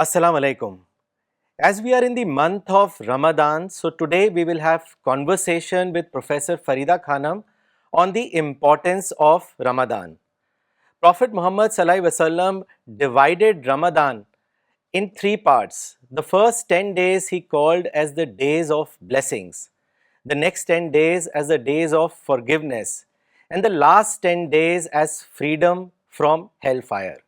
Assalamu alaikum. As we are in the month of Ramadan, so today we will have conversation with Professor Farida Khanam on the importance of Ramadan. Prophet Muhammad Sallallahu Alaihi Wasallam divided Ramadan in three parts. The first 10 days he called as the days of blessings, the next 10 days as the days of forgiveness, and the last 10 days as freedom from hellfire.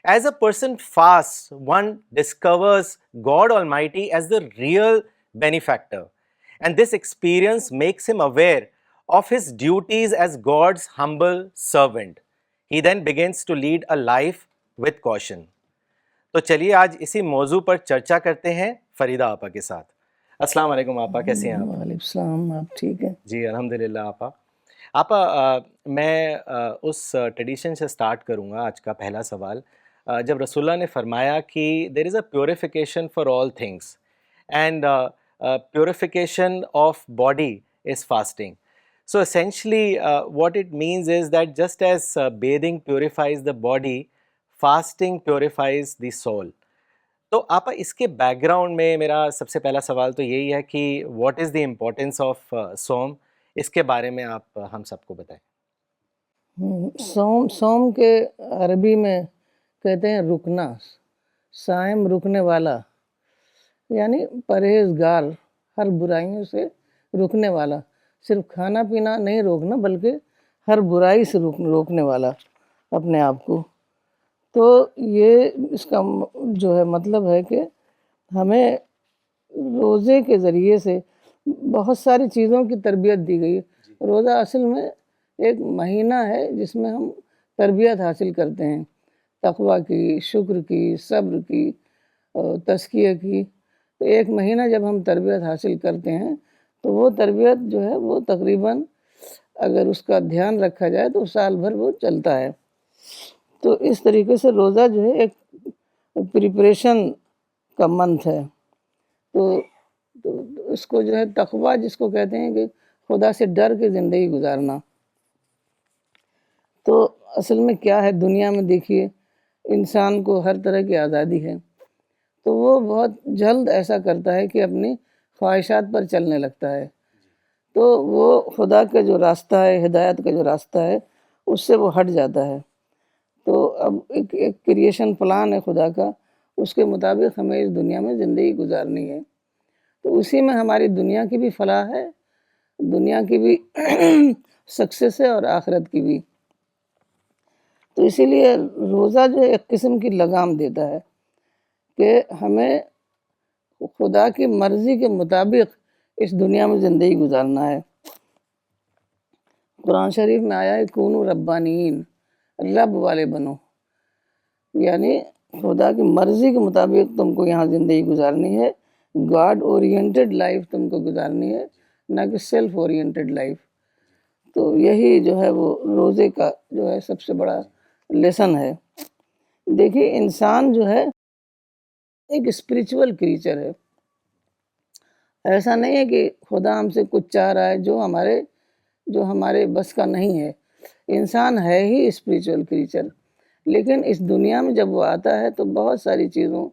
As a person fasts, one discovers God Almighty as the real benefactor, and this experience makes him aware of his duties as God's humble servant. He then begins to lead a life with caution. تو چلیے آج اسی موضوع پر چرچا کرتے ہیں فریدہ آپا کے ساتھ. السلام علیکم آپا، کیسے ہیں آپ؟ وعلیکم السلام، آپ ٹھیک ہیں؟ جی الحمدللہ آپا. آپا میں اس ٹریڈیشن سے سٹارٹ کروں گا آج کا پہلا سوال. جب رسول اللہ نے فرمایا کہ there is a purification for all things and purification of body is fasting. So essentially what it means is that just as bathing purifies the body, fasting purifies the soul. تو آپ اس کے بیک گراؤنڈ میں میرا سب سے پہلا سوال تو یہی ہے کہ what is the importance of صوم، اس کے بارے میں آپ ہم سب کو بتائیں. صوم کے عربی میں کہتے ہیں رکنا، صائم رکنے والا، یعنی پرہیزگار، ہر برائیوں سے رکنے والا. صرف کھانا پینا نہیں روکنا بلکہ ہر برائی سے روکنے والا اپنے آپ کو. تو یہ اس کا جو ہے مطلب ہے کہ ہمیں روزے کے ذریعے سے بہت ساری چیزوں کی تربیت دی گئی ہے. روزہ اصل میں ایک مہینہ ہے جس میں ہم تربیت حاصل کرتے ہیں، تقویٰ کی، شکر کی، صبر کی، تزکیہ کی. تو ایک مہینہ جب ہم تربیت حاصل کرتے ہیں تو وہ تربیت جو ہے وہ تقریباً اگر اس کا دھیان رکھا جائے تو سال بھر وہ چلتا ہے. تو اس طریقے سے روزہ جو ہے ایک پریپریشن کا منتھ ہے. تو اس کو جو ہے تقویٰ جس کو کہتے ہیں کہ خدا سے ڈر کے زندگی گزارنا. تو اصل میں کیا ہے، دنیا میں دیکھیے انسان کو ہر طرح کی آزادی ہے، تو وہ بہت جلد ایسا کرتا ہے کہ اپنی خواہشات پر چلنے لگتا ہے. تو وہ خدا کا جو راستہ ہے، ہدایت کا جو راستہ ہے، اس سے وہ ہٹ جاتا ہے. تو اب ایک کریشن پلان ہے خدا کا، اس کے مطابق ہمیں اس دنیا میں زندگی گزارنی ہے. تو اسی میں ہماری دنیا کی بھی فلاح ہے، دنیا کی بھی سکسیس ہے اور آخرت کی بھی. تو اسی لیے روزہ جو ہے ایک قسم کی لگام دیتا ہے کہ ہمیں خدا کی مرضی کے مطابق اس دنیا میں زندگی گزارنا ہے. قرآن شریف میں آیا ہے کونو ربانین، رب والے بنو، یعنی خدا کی مرضی کے مطابق تم کو یہاں زندگی گزارنی ہے. گاڈ اورینٹڈ لائف تم کو گزارنی ہے، نہ کہ سیلف اورینٹڈ لائف. تو یہی جو ہے وہ روزے کا جو ہے سب سے بڑا لیسن ہے. دیکھیے انسان جو ہے ایک اسپریچول کریچر ہے. ایسا نہیں ہے کہ خدا ہم سے کچھ چاہ رہا ہے جو ہمارے بس کا نہیں ہے. انسان ہے ہی اسپریچول کریچر، لیکن اس دنیا میں جب وہ آتا ہے تو بہت ساری چیزوں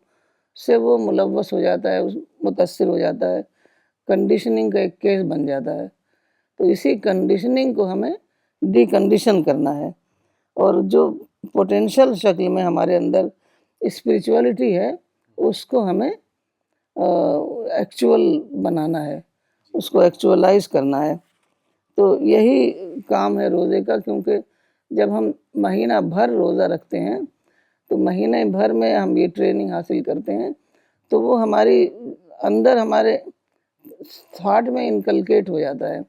سے وہ ملوث ہو جاتا ہے، متاثر ہو جاتا ہے، کنڈیشننگ کا ایک کیس بن جاتا ہے. تو اسی کنڈیشننگ کو ہمیں ڈی کنڈیشن کرنا ہے، اور جو پوٹینشل شکل میں ہمارے اندر اسپریچولیٹی ہے اس کو ہمیں ایکچول بنانا ہے، اس کو ایکچولائز کرنا ہے. تو یہی کام ہے روزے کا، کیونکہ جب ہم مہینہ بھر روزہ رکھتے ہیں تو مہینے بھر میں ہم یہ ٹریننگ حاصل کرتے ہیں، تو وہ ہماری اندر ہمارے تھاٹ میں انکلکیٹ ہو جاتا ہے.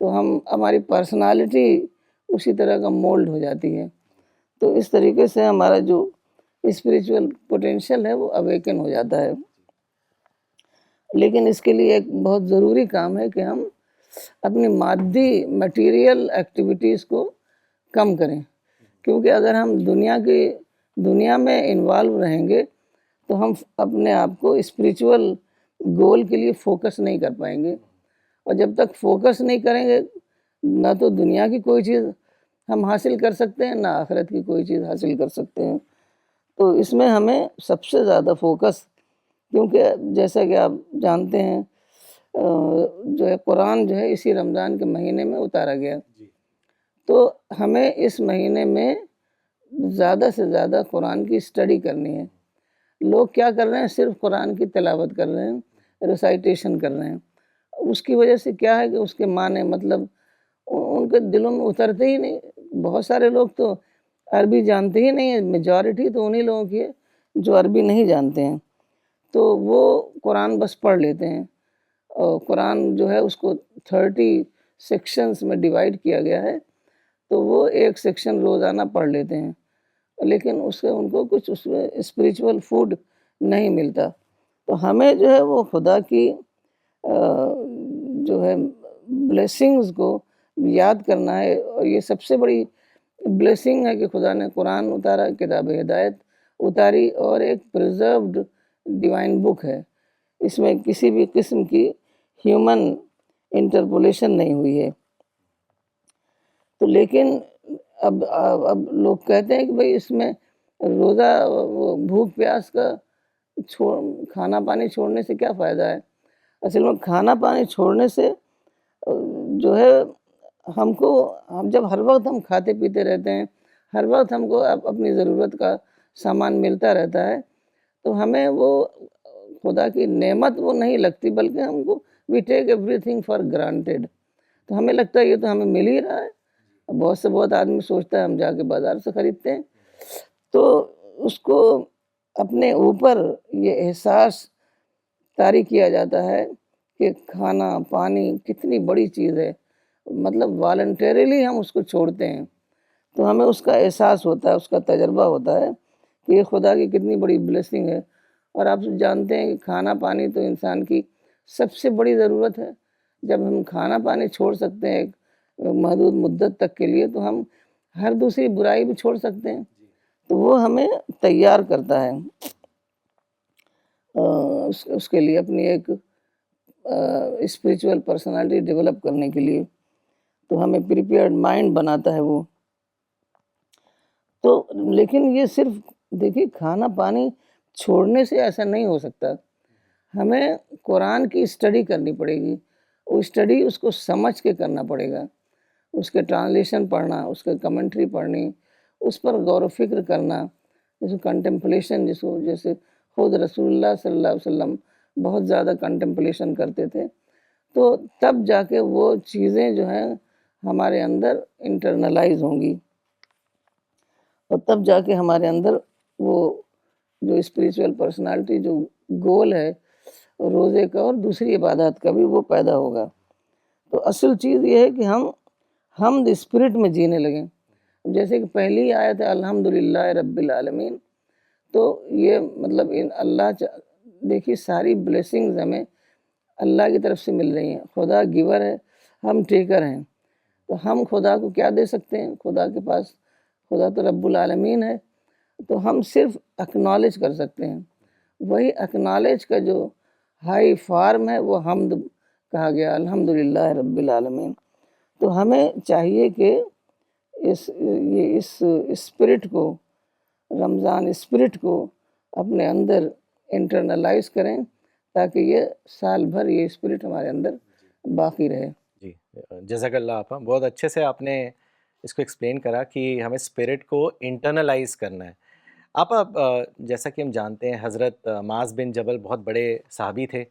تو ہماری پرسنالٹی اسی طرح کا مولڈ ہو جاتی ہے. تو اس طریقے سے ہمارا جو اسپریچول پوٹینشل ہے وہ اویکن ہو جاتا ہے. لیکن اس کے لیے ایک بہت ضروری کام ہے کہ ہم اپنی مادی مٹیریل ایکٹیویٹیز کو کم کریں، کیونکہ اگر ہم دنیا میں انوالو رہیں گے تو ہم اپنے آپ کو اسپریچول گول کے لیے فوکس نہیں کر پائیں گے. اور جب تک فوکس نہیں کریں گے نہ تو دنیا کی کوئی چیز ہم حاصل کر سکتے ہیں، نہ آخرت کی کوئی چیز حاصل کر سکتے ہیں. تو اس میں ہمیں سب سے زیادہ فوکس، کیونکہ جیسا کہ آپ جانتے ہیں جو ہے قرآن جو ہے اسی رمضان کے مہینے میں اتارا گیا، تو ہمیں اس مہینے میں زیادہ سے زیادہ قرآن کی اسٹڈی کرنی ہے۔ لوگ کیا کر رہے ہیں؟ صرف قرآن کی تلاوت کر رہے ہیں، ریسائٹیشن کر رہے ہیں۔ اس کی وجہ سے کیا ہے کہ اس کے معنی مطلب ان کے دلوں میں اترتے ہی نہیں۔ بہت سارے لوگ تو عربی جانتے ہی نہیں ہیں، میجورٹی تو انہی لوگوں کی ہے جو عربی نہیں جانتے ہیں، تو وہ قرآن بس پڑھ لیتے ہیں۔ اور قرآن جو ہے اس کو 30 سیکشنز میں ڈیوائڈ کیا گیا ہے، تو وہ ایک سیکشن روزانہ پڑھ لیتے ہیں، لیکن اس سے ان کو کچھ اس میں اسپریچول فوڈ نہیں ملتا۔ تو ہمیں جو ہے وہ خدا کی جو ہے بلیسنگز کو یاد کرنا ہے، اور یہ سب سے بڑی بلیسنگ ہے کہ خدا نے قرآن اتارا، کتاب ہدایت اتاری، اور ایک پریزروڈ ڈیوائن بک ہے۔ اس میں کسی بھی قسم کی ہیومن انٹرپولیشن نہیں ہوئی ہے۔ تو لیکن اب لوگ کہتے ہیں کہ بھئی اس میں روزہ بھوک پیاس کا کھانا پانی چھوڑنے سے کیا فائدہ ہے؟ اصل میں کھانا پانی چھوڑنے سے جو ہے ہم جب ہر وقت ہم کھاتے پیتے رہتے ہیں، ہر وقت ہم کو اپنی ضرورت کا سامان ملتا رہتا ہے، تو ہمیں وہ خدا کی نعمت وہ نہیں لگتی، بلکہ ہم کو we take everything for granted. تو ہمیں لگتا ہے یہ تو ہمیں مل ہی رہا ہے۔ بہت سے آدمی سوچتا ہے ہم جا کے بازار سے خریدتے ہیں، تو اس کو اپنے اوپر یہ احساس طاری کیا جاتا ہے کہ کھانا پانی کتنی بڑی چیز ہے، مطلب والنٹیرلی ہم اس کو چھوڑتے ہیں، تو ہمیں اس کا احساس ہوتا ہے، اس کا تجربہ ہوتا ہے کہ یہ خدا کی کتنی بڑی بلیسنگ ہے۔ اور آپ جانتے ہیں کہ کھانا پانی تو انسان کی سب سے بڑی ضرورت ہے۔ جب ہم کھانا پانی چھوڑ سکتے ہیں ایک محدود مدت تک کے لیے، تو ہم ہر دوسری برائی بھی چھوڑ سکتے ہیں۔ تو وہ ہمیں تیار کرتا ہے اس کے لیے اپنی ایک اسپریچول پرسنالٹی ڈیولپ کرنے کے لیے، تو ہمیں پریپیئرڈ مائنڈ بناتا ہے وہ۔ تو لیکن یہ صرف دیکھیے کھانا پانی چھوڑنے سے ایسا نہیں ہو سکتا، ہمیں قرآن کی اسٹڈی کرنی پڑے گی۔ وہ اسٹڈی اس کو سمجھ کے کرنا پڑے گا، اس کے ٹرانسلیشن پڑھنا، اس کے کمنٹری پڑھنی، اس پر غور و فکر کرنا، جیسے کنٹمپلیشن، جیسے خود رسول اللہ صلی اللہ علیہ وسلم بہت زیادہ کنٹمپلیشن کرتے تھے، تو تب جا کے وہ چیزیں جو ہیں ہمارے اندر انٹرنلائز ہوں گی، اور تب جا کے ہمارے اندر وہ جو اسپریچول پرسنالٹی جو گول ہے روزے کا اور دوسری عبادات کا بھی، وہ پیدا ہوگا۔ تو اصل چیز یہ ہے کہ ہم حمد اسپرٹ میں جینے لگیں۔ جیسے کہ پہلی آیت ہے الحمدللہ رب العالمین، تو یہ مطلب دیکھیے ساری بلیسنگز ہمیں اللہ کی طرف سے مل رہی ہیں۔ خدا گیور ہے، ہم ٹیکر ہیں، تو ہم خدا کو کیا دے سکتے ہیں؟ خدا کے پاس، خدا تو رب العالمین ہے، تو ہم صرف اکنالج کر سکتے ہیں۔ وہی اکنالج کا جو ہائی فارم ہے وہ حمد کہا گیا، الحمدللہ رب العالمین۔ تو ہمیں چاہیے کہ اس اسپرٹ کو، رمضان اسپرٹ کو اپنے اندر انٹرنلائز کریں، تاکہ یہ سال بھر یہ اسپرٹ ہمارے اندر باقی رہے۔ جی جزاک اللہ آپا، بہت اچھے سے آپ نے اس کو ایکسپلین کرا کہ ہمیں اسپرٹ کو انٹرنلائز کرنا ہے۔ آپا جیسا کہ ہم جانتے ہیں حضرت معاذ بن جبل بہت بڑے صحابی تھے،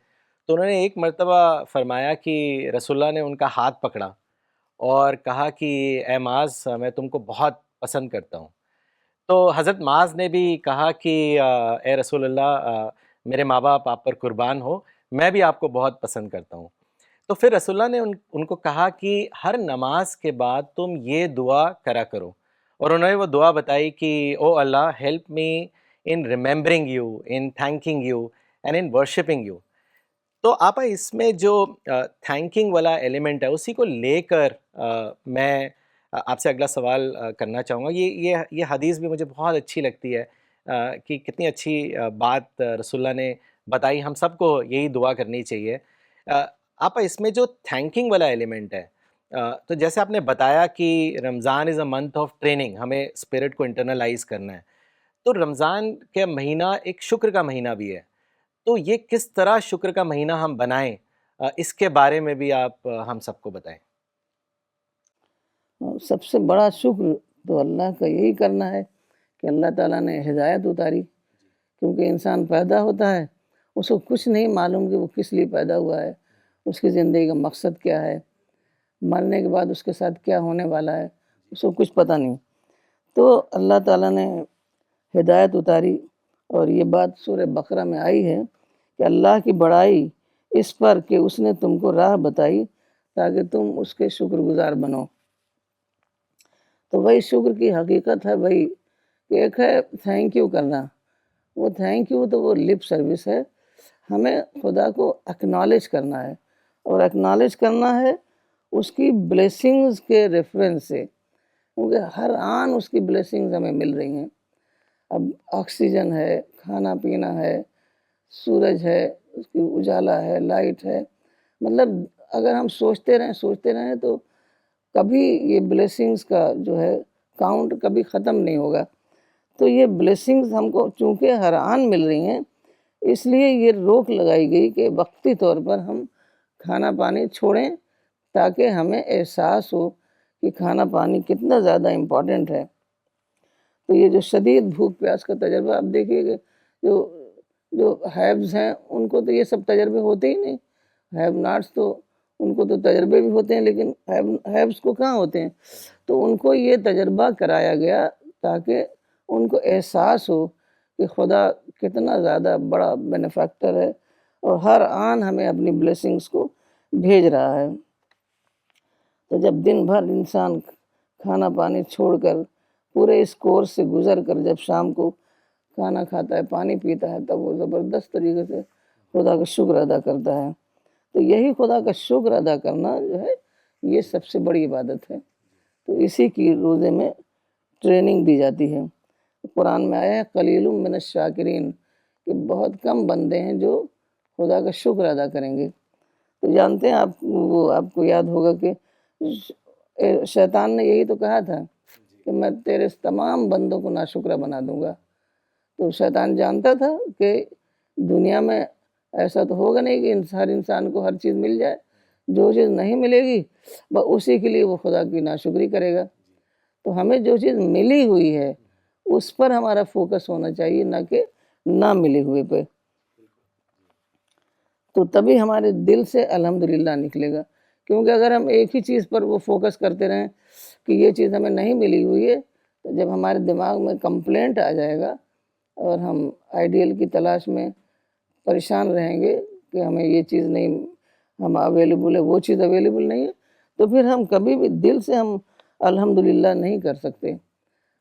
تو انہوں نے ایک مرتبہ فرمایا کہ رسول اللہ نے ان کا ہاتھ پکڑا اور کہا کہ اے معاذ میں تم کو بہت پسند کرتا ہوں۔ تو حضرت معاذ نے بھی کہا کہ اے رسول اللہ میرے ماں باپ آپ پر قربان ہو، میں بھی آپ کو بہت پسند کرتا ہوں۔ تو پھر رسول اللہ نے ان کو کہا کہ ہر نماز کے بعد تم یہ دعا کرا کرو، اور انہوں نے وہ دعا بتائی کہ O Allah help me in remembering you, in thinking you and in worshipping you. تو آپا اس میں جو تھینکنگ والا ایلیمنٹ ہے اسی کو لے کر میں آپ سے اگلا سوال کرنا چاہوں گا۔ یہ حدیث بھی مجھے بہت اچھی لگتی ہے کہ کتنی اچھی بات رسول اللہ نے بتائی، ہم سب کو یہی دعا کرنی چاہیے۔ آپا اس میں جو تھینکنگ والا ایلیمنٹ ہے، تو جیسے آپ نے بتایا کہ رمضان از اے منتھ آف ٹریننگ، ہمیں اسپرٹ کو انٹرنلائز کرنا ہے، تو رمضان کا مہینہ ایک شکر کا مہینہ بھی ہے، تو یہ کس طرح شکر کا مہینہ ہم بنائیں، اس کے بارے میں بھی آپ ہم سب کو بتائیں۔ سب سے بڑا شکر تو اللہ کا یہی کرنا ہے کہ اللہ تعالیٰ نے ہدایت اتاری، کیونکہ انسان پیدا ہوتا ہے اس کو کچھ نہیں معلوم کہ وہ کس لیے پیدا ہوا ہے، اس کی زندگی کا مقصد کیا ہے، مرنے کے بعد اس کے ساتھ کیا ہونے والا ہے، اس کو کچھ پتہ نہیں۔ تو اللہ تعالیٰ نے ہدایت اتاری، اور یہ بات سورہ بقرہ میں آئی ہے کہ اللہ کی بڑائی اس پر کہ اس نے تم کو راہ بتائی تاکہ تم اس کے شکر گزار بنو۔ تو وہی شکر کی حقیقت ہے بھائی، کہ ایک ہے تھینک یو کرنا، وہ تھینک یو تو وہ لپ سروس ہے، ہمیں خدا کو اکنالج کرنا ہے، اور اکنالج کرنا ہے اس کی بلیسنگز کے ریفرنس سے، کیونکہ ہر آن اس کی بلیسنگز ہمیں مل رہی ہیں۔ اب آکسیجن ہے، کھانا پینا ہے، سورج ہے، اس کی اجالا ہے، لائٹ ہے، مطلب اگر ہم سوچتے رہیں تو کبھی یہ بلیسنگز کا جو ہے کاؤنٹ کبھی ختم نہیں ہوگا۔ تو یہ بلیسنگز ہم کو چونکہ ہر آن مل رہی ہیں، اس لیے یہ روک لگائی گئی کہ وقتی طور پر ہم کھانا پانی چھوڑیں، تاکہ ہمیں احساس ہو کہ کھانا پانی کتنا زیادہ امپورٹنٹ ہے۔ تو یہ جو شدید بھوک پیاس کا تجربہ، آپ دیکھیے کہ جو ہیوز ہیں ان کو تو یہ سب تجربے ہوتے ہی نہیں، ہیو ناٹس تو ان کو تو تجربے بھی ہوتے ہیں، لیکن ہیوز کو کہاں ہوتے ہیں۔ تو ان کو یہ تجربہ کرایا گیا تاکہ ان کو احساس ہو کہ خدا کتنا زیادہ بڑا بینیفیکٹر ہے، اور ہر آن ہمیں اپنی بلیسنگز کو بھیج رہا ہے۔ تو جب دن بھر انسان کھانا پانی چھوڑ کر پورے اس کورس سے گزر کر جب شام کو کھانا کھاتا ہے، پانی پیتا ہے، تب وہ زبردست طریقے سے خدا کا شکر ادا کرتا ہے۔ تو یہی خدا کا شکر ادا کرنا جو ہے یہ سب سے بڑی عبادت ہے۔ تو اسی کی روزے میں ٹریننگ دی جاتی ہے۔ قرآن میں آیا ہے قلیل من الشاکرین، کہ بہت کم بندے ہیں جو خدا کا شکر ادا کریں گے۔ تو جانتے ہیں آپ کو یاد ہوگا کہ شیطان نے یہی تو کہا تھا کہ میں تیرے تمام بندوں کو ناشکرہ بنا دوں گا۔ تو شیطان جانتا تھا کہ دنیا میں ایسا تو ہوگا نہیں کہ ہر انسان کو ہر چیز مل جائے، جو چیز نہیں ملے گی اسی کے لیے وہ خدا کی ناشکری کرے گا۔ تو ہمیں جو چیز ملی ہوئی ہے اس پر ہمارا فوکس ہونا چاہیے، نہ کہ نہ ملے ہوئے پہ۔ تو تبھی ہمارے دل سے الحمدللہ نکلے گا، کیونکہ اگر ہم ایک ہی چیز پر وہ فوکس کرتے رہیں کہ یہ چیز ہمیں نہیں ملی ہوئی ہے، تو جب ہمارے دماغ میں کمپلینٹ آ جائے گا اور ہم آئیڈیل کی تلاش میں پریشان رہیں گے کہ ہمیں یہ چیز نہیں، ہم اویلیبل ہے، وہ چیز اویلیبل نہیں ہے، تو پھر ہم کبھی بھی دل سے ہم الحمدللہ نہیں کر سکتے۔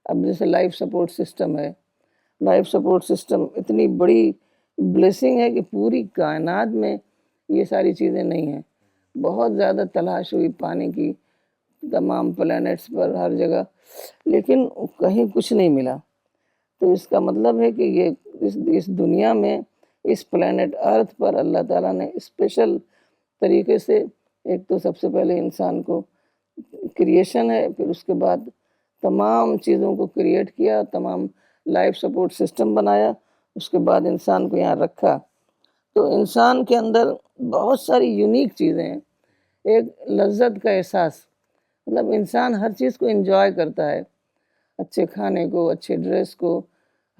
اب جیسے لائف سپورٹ سسٹم ہے، لائف سپورٹ سسٹم اتنی بڑی بلیسنگ ہے کہ پوری کائنات میں یہ ساری چیزیں نہیں ہیں، بہت زیادہ تلاش ہوئی پانی کی تمام پلینٹس پر ہر جگہ، لیکن کہیں کچھ نہیں ملا۔ تو اس کا مطلب ہے کہ یہ اس دنیا میں اس پلینٹ ارتھ پر اللہ تعالیٰ نے اسپیشل طریقے سے، ایک تو سب سے پہلے انسان کو کریشن ہے، پھر اس کے بعد تمام چیزوں کو کریٹ کیا، تمام لائف سپورٹ سسٹم بنایا، اس کے بعد انسان کو یہاں رکھا۔ تو انسان کے اندر بہت ساری یونیک چیزیں ہیں۔ ایک لذت کا احساس، مطلب انسان ہر چیز کو انجوائے کرتا ہے، اچھے کھانے کو، اچھے ڈریس کو،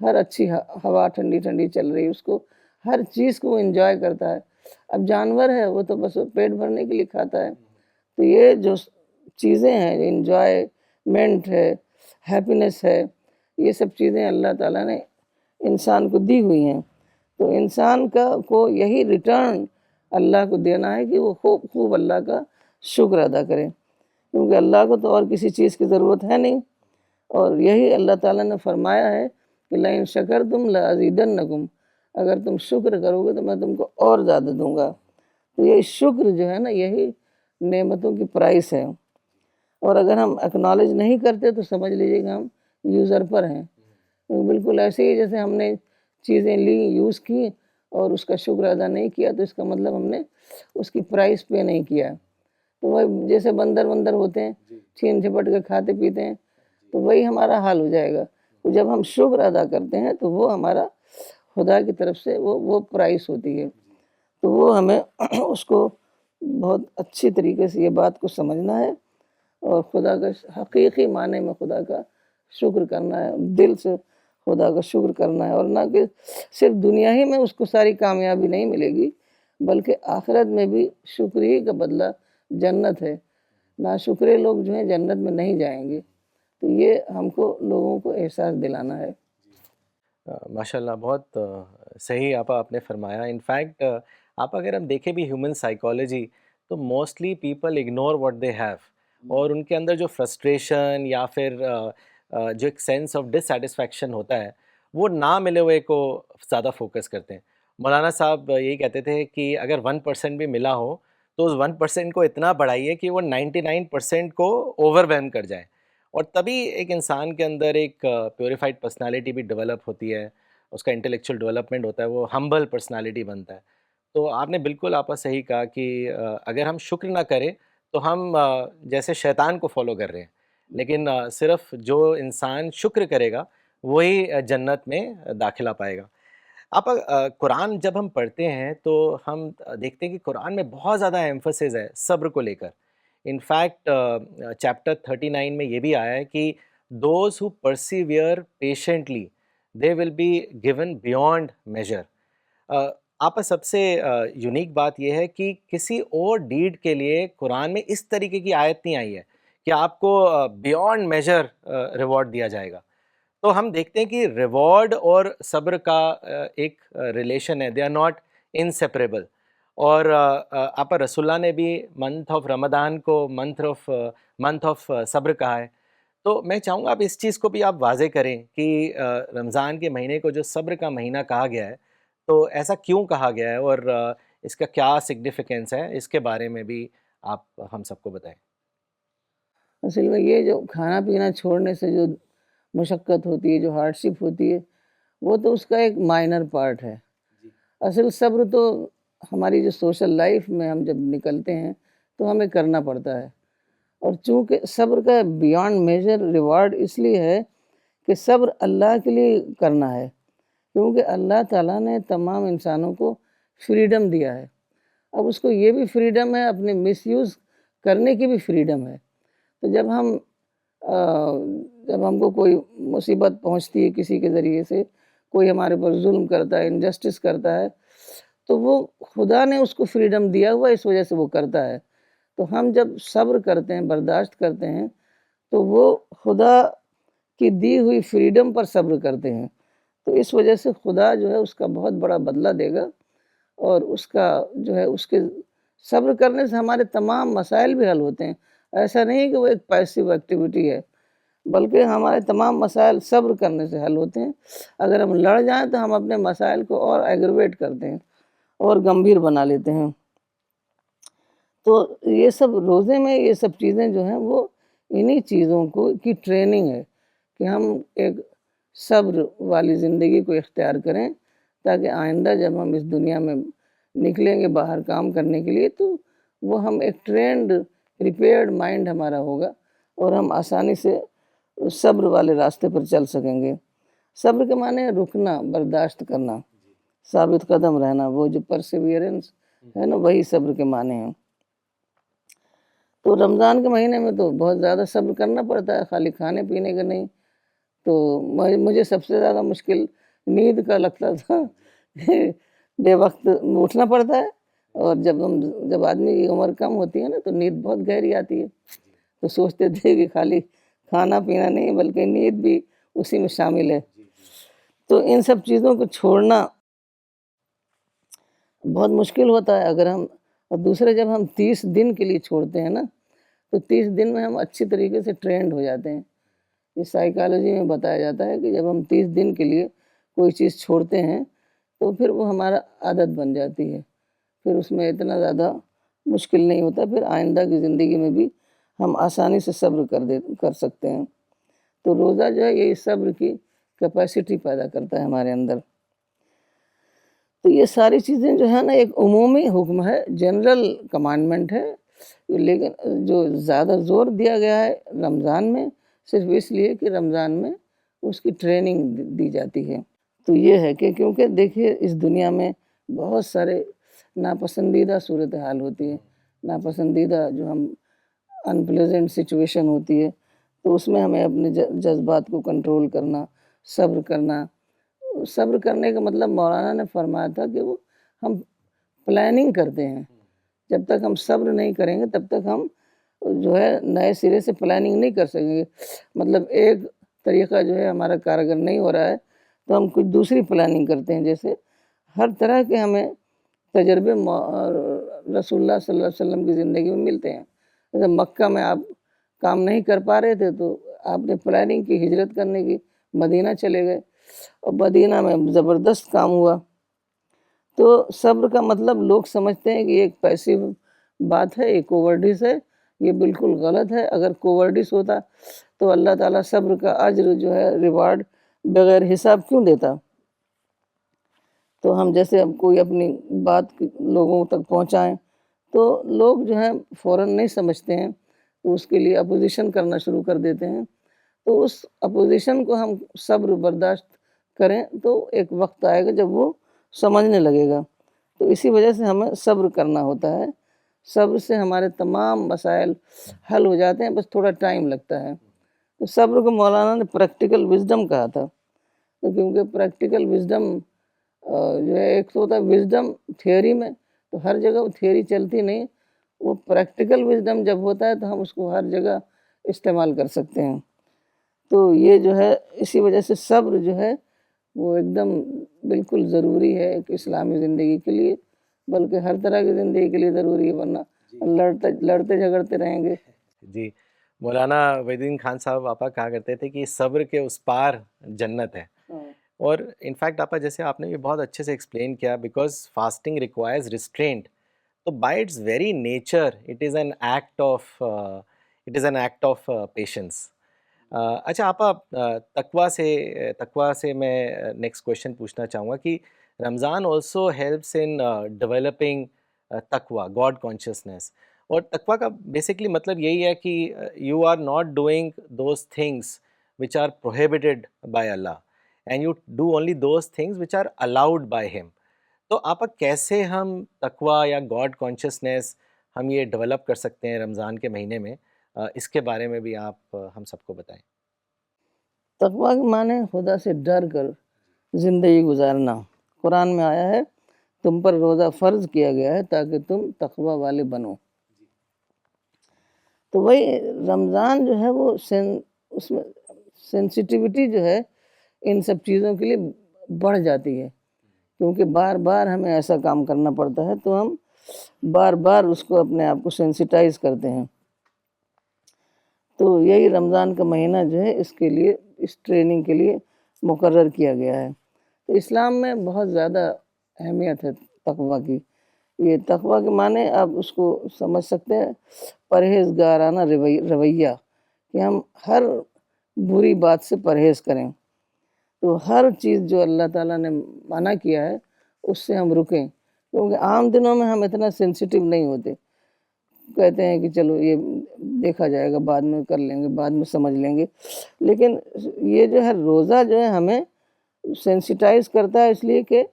ہر اچھی ہوا ٹھنڈی ٹھنڈی چل رہی اس کو، ہر چیز کو وہ انجوائے کرتا ہے۔ اب جانور ہے وہ تو بس پیٹ بھرنے کے لیے کھاتا ہے۔ تو یہ جو چیزیں ہیں، انجوائےمنٹ ہے، ہیپینس ہے، یہ سب چیزیں اللہ تعالیٰ نے انسان کو دی ہوئی ہیں۔ تو انسان کو یہی ریٹرن اللہ کو دینا ہے کہ وہ خوب اللہ کا شکر ادا کرے، کیونکہ اللہ کو تو اور کسی چیز کی ضرورت ہے نہیں، اور یہی اللہ تعالیٰ نے فرمایا ہے کہ لَإِن شَكَرْتُمْ لَأَزِيدَنَّكُمْ، اگر تم شکر کرو گے تو میں تم کو اور زیادہ دوں گا۔ تو یہ شکر جو ہے نا، یہی نعمتوں کی پرائس ہے، اور اگر ہم اکنالج نہیں کرتے تو سمجھ لیجیے کہ ہم یوزر پر ہیں۔ بالکل ایسے ہی جیسے ہم نے چیزیں لی، یوز کی، اور اس کا شکر ادا نہیں کیا، تو اس کا مطلب ہم نے اس کی پرائس پے نہیں کیا۔ تو وہ جیسے بندر ہوتے ہیں، چھین جھپٹ کے کھاتے پیتے ہیں، تو وہی ہمارا حال ہو جائے گا۔ تو جب ہم شکر ادا کرتے ہیں تو وہ ہمارا خدا کی طرف سے وہ پرائس ہوتی ہے. تو وہ ہمیں اس کو بہت اچھی طریقے سے یہ بات کو سمجھنا ہے اور خدا کا حقیقی معنی میں خدا کا شکر کرنا ہے, دل سے خدا کا شکر کرنا ہے. اور نہ کہ صرف دنیا ہی میں اس کو ساری کامیابی نہیں ملے گی, بلکہ آخرت میں بھی شکر ہی کا بدلہ جنت ہے. ناشکرے لوگ جو ہیں جنت میں نہیں جائیں گے. تو یہ ہم کو لوگوں کو احساس دلانا ہے. ماشاء اللہ, بہت صحیح آپ نے فرمایا. انفیکٹ آپ اگر ہم دیکھیں بھی ہیومن سائیکالوجی, تو mostly people ignore what they have, اور ان کے اندر جو فرسٹریشن یا پھر جو ایک سینس آف ڈسسیٹسفیکشن ہوتا ہے وہ نہ ملے ہوئے کو زیادہ فوکس کرتے ہیں. مولانا صاحب یہی کہتے تھے کہ اگر 1% بھی ملا ہو تو اس 1% کو اتنا بڑھائیے کہ وہ 99% کو اوور ویلم کر جائے, اور تبھی ایک انسان کے اندر ایک پیوریفائڈ پرسنالٹی بھی ڈیولپ ہوتی ہے, اس کا انٹلیکچوئل ڈیولپمنٹ ہوتا ہے, وہ ہمبل پرسنالٹی بنتا ہے. تو آپ نے بالکل صحیح کہا کہ اگر ہم شکر نہ کریں تو ہم جیسے شیطان کو فالو کر رہے ہیں, لیکن صرف جو انسان شکر کرے گا وہی جنت میں داخلہ پائے گا. آپ قرآن جب ہم پڑھتے ہیں تو ہم دیکھتے ہیں کہ قرآن میں بہت زیادہ ایمفسس ہے صبر کو لے کر. انفیکٹ چیپٹر 39 میں یہ بھی آیا ہے کہ those who persevere patiently they will be given beyond measure. آپ سب سے یونیک بات یہ ہے کہ کسی اور ڈیڈ کے لیے قرآن میں اس طریقے کی آیت نہیں آئی ہے کہ آپ کو بیونڈ میجر ریوارڈ دیا جائے گا. تو ہم دیکھتے ہیں کہ ریوارڈ اور صبر کا ایک ریلیشن ہے, دے آر ناٹ انسیپریبل. اور آپ رسول اللہ نے بھی منتھ آف رمضان کو منتھ آف صبر کہا ہے. تو میں چاہوں گا آپ اس چیز کو بھی آپ واضح کریں کہ رمضان کے مہینے کو جو صبر کا مہینہ کہا گیا ہے تو ایسا کیوں کہا گیا ہے, اور اس کا کیا سگنیفیکنس ہے, اس کے بارے میں بھی آپ ہم سب کو بتائیں. اصل میں یہ جو کھانا پینا چھوڑنے سے جو مشقت ہوتی ہے, جو ہارڈ شپ ہوتی ہے, وہ تو اس کا ایک مائنر پارٹ ہے. اصل صبر تو ہماری جو سوشل لائف میں ہم جب نکلتے ہیں تو ہمیں کرنا پڑتا ہے. اور چونکہ صبر کا بیانڈ میجر ریوارڈ اس لیے ہے کہ صبر اللہ کے لیے کرنا ہے, کیونکہ اللہ تعالیٰ نے تمام انسانوں کو فریڈم دیا ہے. اب اس کو یہ بھی فریڈم ہے, اپنے مس یوز کرنے کی بھی فریڈم ہے. تو جب ہم کو کوئی مصیبت پہنچتی ہے کسی کے ذریعے سے, کوئی ہمارے پر ظلم کرتا ہے, انجسٹس کرتا ہے, تو وہ خدا نے اس کو فریڈم دیا ہوا, اس وجہ سے وہ کرتا ہے. تو ہم جب صبر کرتے ہیں, برداشت کرتے ہیں, تو وہ خدا کی دی ہوئی فریڈم پر صبر کرتے ہیں. تو اس وجہ سے خدا جو ہے اس کا بہت بڑا بدلہ دے گا, اور اس کا جو ہے اس کے صبر کرنے سے ہمارے تمام مسائل بھی حل ہوتے ہیں. ایسا نہیں کہ وہ ایک پیسیو ایکٹیویٹی ہے, بلکہ ہمارے تمام مسائل صبر کرنے سے حل ہوتے ہیں. اگر ہم لڑ جائیں تو ہم اپنے مسائل کو اور ایگرویٹ کرتے ہیں اور گمبھیر بنا لیتے ہیں. تو یہ سب روزے میں یہ سب چیزیں جو ہیں وہ انہی چیزوں کی ٹریننگ ہے کہ ہم ایک صبر والی زندگی کو اختیار کریں, تاکہ آئندہ جب ہم اس دنیا میں نکلیں گے باہر کام کرنے کے لیے تو وہ ہم ایک ٹرینڈ ریپیئرڈ مائنڈ ہمارا ہوگا, اور ہم آسانی سے صبر والے راستے پر چل سکیں گے. صبر کے معنی ہے رکنا, برداشت کرنا, ثابت قدم رہنا, وہ جو پرسیویئرنس ہے نا, وہی صبر کے معنی ہیں. تو رمضان کے مہینے میں تو بہت زیادہ صبر کرنا پڑتا ہے, خالی کھانے پینے کا نہیں. تو مجھے سب سے زیادہ مشکل نیند کا لگتا تھا. بے وقت اٹھنا پڑتا ہے, اور جب آدمی کی عمر کم ہوتی ہے نا تو نیند بہت گہری آتی ہے. تو سوچتے تھے کہ خالی کھانا پینا نہیں بلکہ نیند بھی اسی میں شامل ہے. تو ان سب چیزوں کو چھوڑنا بہت مشکل ہوتا ہے. اگر ہم اور دوسرے جب ہم 30 دن کے لیے چھوڑتے ہیں نا تو 30 دن میں ہم اچھی طریقے سے ٹرینڈ ہو جاتے ہیں. اس سائیکالوجی میں بتایا جاتا ہے کہ جب ہم 30 دن کے لیے کوئی چیز چھوڑتے ہیں تو پھر وہ ہمارا عادت بن جاتی ہے, پھر اس میں اتنا زیادہ مشکل نہیں ہوتا, پھر آئندہ کی زندگی میں بھی ہم آسانی سے صبر کر سکتے ہیں. تو روزہ جو ہے یہ صبر کی کیپیسٹی پیدا کرتا ہے ہمارے اندر. تو یہ ساری چیزیں جو ہے نا ایک عمومی حکم ہے, جنرل کمانڈمنٹ ہے, لیکن جو زیادہ زور دیا گیا ہے رمضان میں صرف اس لیے کہ رمضان میں اس کی ٹریننگ دی جاتی ہے۔ تو یہ ہے کہ کیونکہ دیکھیے اس دنیا میں بہت سارے ناپسندیدہ صورتحال ہوتی ہے، ناپسندیدہ جو ہم انپلیزنٹ سچویشن ہوتی ہے، تو اس میں ہمیں اپنے جذبات کو کنٹرول کرنا، صبر کرنا۔ صبر کرنے کا مطلب مولانا نے فرمایا تھا کہ وہ ہم پلاننگ کرتے ہیں، جب تک ہم صبر نہیں کریں گے تب تک ہم جو ہے نئے سرے سے پلاننگ نہیں کر سکیں گے۔ مطلب ایک طریقہ جو ہے ہمارا کارگر نہیں ہو رہا ہے تو ہم کچھ دوسری پلاننگ کرتے ہیں۔ جیسے ہر طرح کے ہمیں تجربے رسول اللہ صلی اللہ علیہ وسلم کی زندگی میں ملتے ہیں۔ جیسے مکہ میں آپ کام نہیں کر پا رہے تھے تو آپ نے پلاننگ کی ہجرت کرنے کی، مدینہ چلے گئے اور مدینہ میں زبردست کام ہوا۔ تو صبر کا مطلب لوگ سمجھتے ہیں کہ یہ ایک پیسیو بات ہے، ایک کوورڈیس ہے، یہ بالکل غلط ہے۔ اگر کوورڈیس ہوتا تو اللہ تعالیٰ صبر کا اجر جو ہے ریوارڈ بغیر حساب کیوں دیتا؟ تو ہم جیسے اب کوئی اپنی بات لوگوں تک پہنچائیں تو لوگ جو ہیں فوراً نہیں سمجھتے ہیں، تو اس کے لیے اپوزیشن کرنا شروع کر دیتے ہیں۔ تو اس اپوزیشن کو ہم صبر برداشت کریں تو ایک وقت آئے گا جب وہ سمجھنے لگے گا۔ تو اسی وجہ سے ہمیں صبر کرنا ہوتا ہے۔ صبر سے ہمارے تمام مسائل حل ہو جاتے ہیں، بس تھوڑا ٹائم لگتا ہے۔ تو صبر کو مولانا نے پریکٹیکل وزڈم کہا تھا، کیونکہ پریکٹیکل وزڈم جو ہے ایک تو ہوتا ہے وزڈم تھیوری میں، تو ہر جگہ وہ تھیوری چلتی نہیں، وہ پریکٹیکل وزڈم جب ہوتا ہے تو ہم اس کو ہر جگہ استعمال کر سکتے ہیں۔ تو یہ جو ہے اسی وجہ سے صبر جو ہے وہ ایک دم بالکل ضروری ہے ایک اسلامی زندگی کے لیے، بلکہ ہر طرح کی زندگی کے لیے ضروری ہے، ورنہ لڑتے جھگڑتے رہیں گے۔ جی، مولانا وحید الدین خان صاحب آپا کہا کرتے تھے کہ صبر کے اس پار جنت ہے۔ اور انفیکٹ آپا جیسے آپ نے یہ بہت اچھے سے ایکسپلین کیا، بیکاز فاسٹنگ ریکوائرز ریسٹرینٹ، تو by it's very nature it is an act of patience. اچھا آپا، تقویٰ سے میں نیکسٹ کویشچن پوچھنا چاہوں گا کہ Ramadan also helps in developing تقویٰ، گاڈ کانشیسنیس، اور تقویٰ کا بیسکلی مطلب یہی ہے کہ you are not doing those things which are prohibited by Allah and you do only those things which are allowed by him. تو آپا کیسے ہم تقویٰ یا گاڈ کانشیسنیس ہم یہ ڈیولپ کر سکتے ہیں رمضان کے مہینے میں، اس کے بارے میں بھی آپ ہم سب کو بتائیں۔ تقویٰ کے معنی خدا سے ڈر کر زندگی گزارنا۔ قرآن میں آیا ہے تم پر روزہ فرض کیا گیا ہے تاکہ تم تقویٰ والے بنو۔ تو وہی رمضان جو ہے وہ اس میں سینسٹیوٹی جو ہے ان سب چیزوں کے لیے بڑھ جاتی ہے، کیونکہ بار بار ہمیں ایسا کام کرنا پڑتا ہے تو ہم بار بار اس کو اپنے آپ کو سینسیٹائز کرتے ہیں۔ تو یہی رمضان کا مہینہ جو ہے اس کے لیے، اس ٹریننگ کے لیے مقرر کیا گیا ہے۔ تو اسلام میں بہت زیادہ اہمیت ہے تقویٰ کی۔ یہ تقویٰ کے معنی آپ اس کو سمجھ سکتے ہیں پرہیزگارانہ رویہ، کہ ہم ہر بری بات سے پرہیز کریں، تو ہر چیز جو اللہ تعالیٰ نے منع کیا ہے اس سے ہم رکیں، کیونکہ عام دنوں میں ہم اتنا سینسیٹیو نہیں ہوتے، کہتے ہیں کہ چلو یہ دیکھا جائے گا، بعد میں کر لیں گے، بعد میں سمجھ لیں گے۔ لیکن یہ جو ہے روزہ جو ہے ہمیں سینسیٹائز کرتا ہے، اس لیے کہ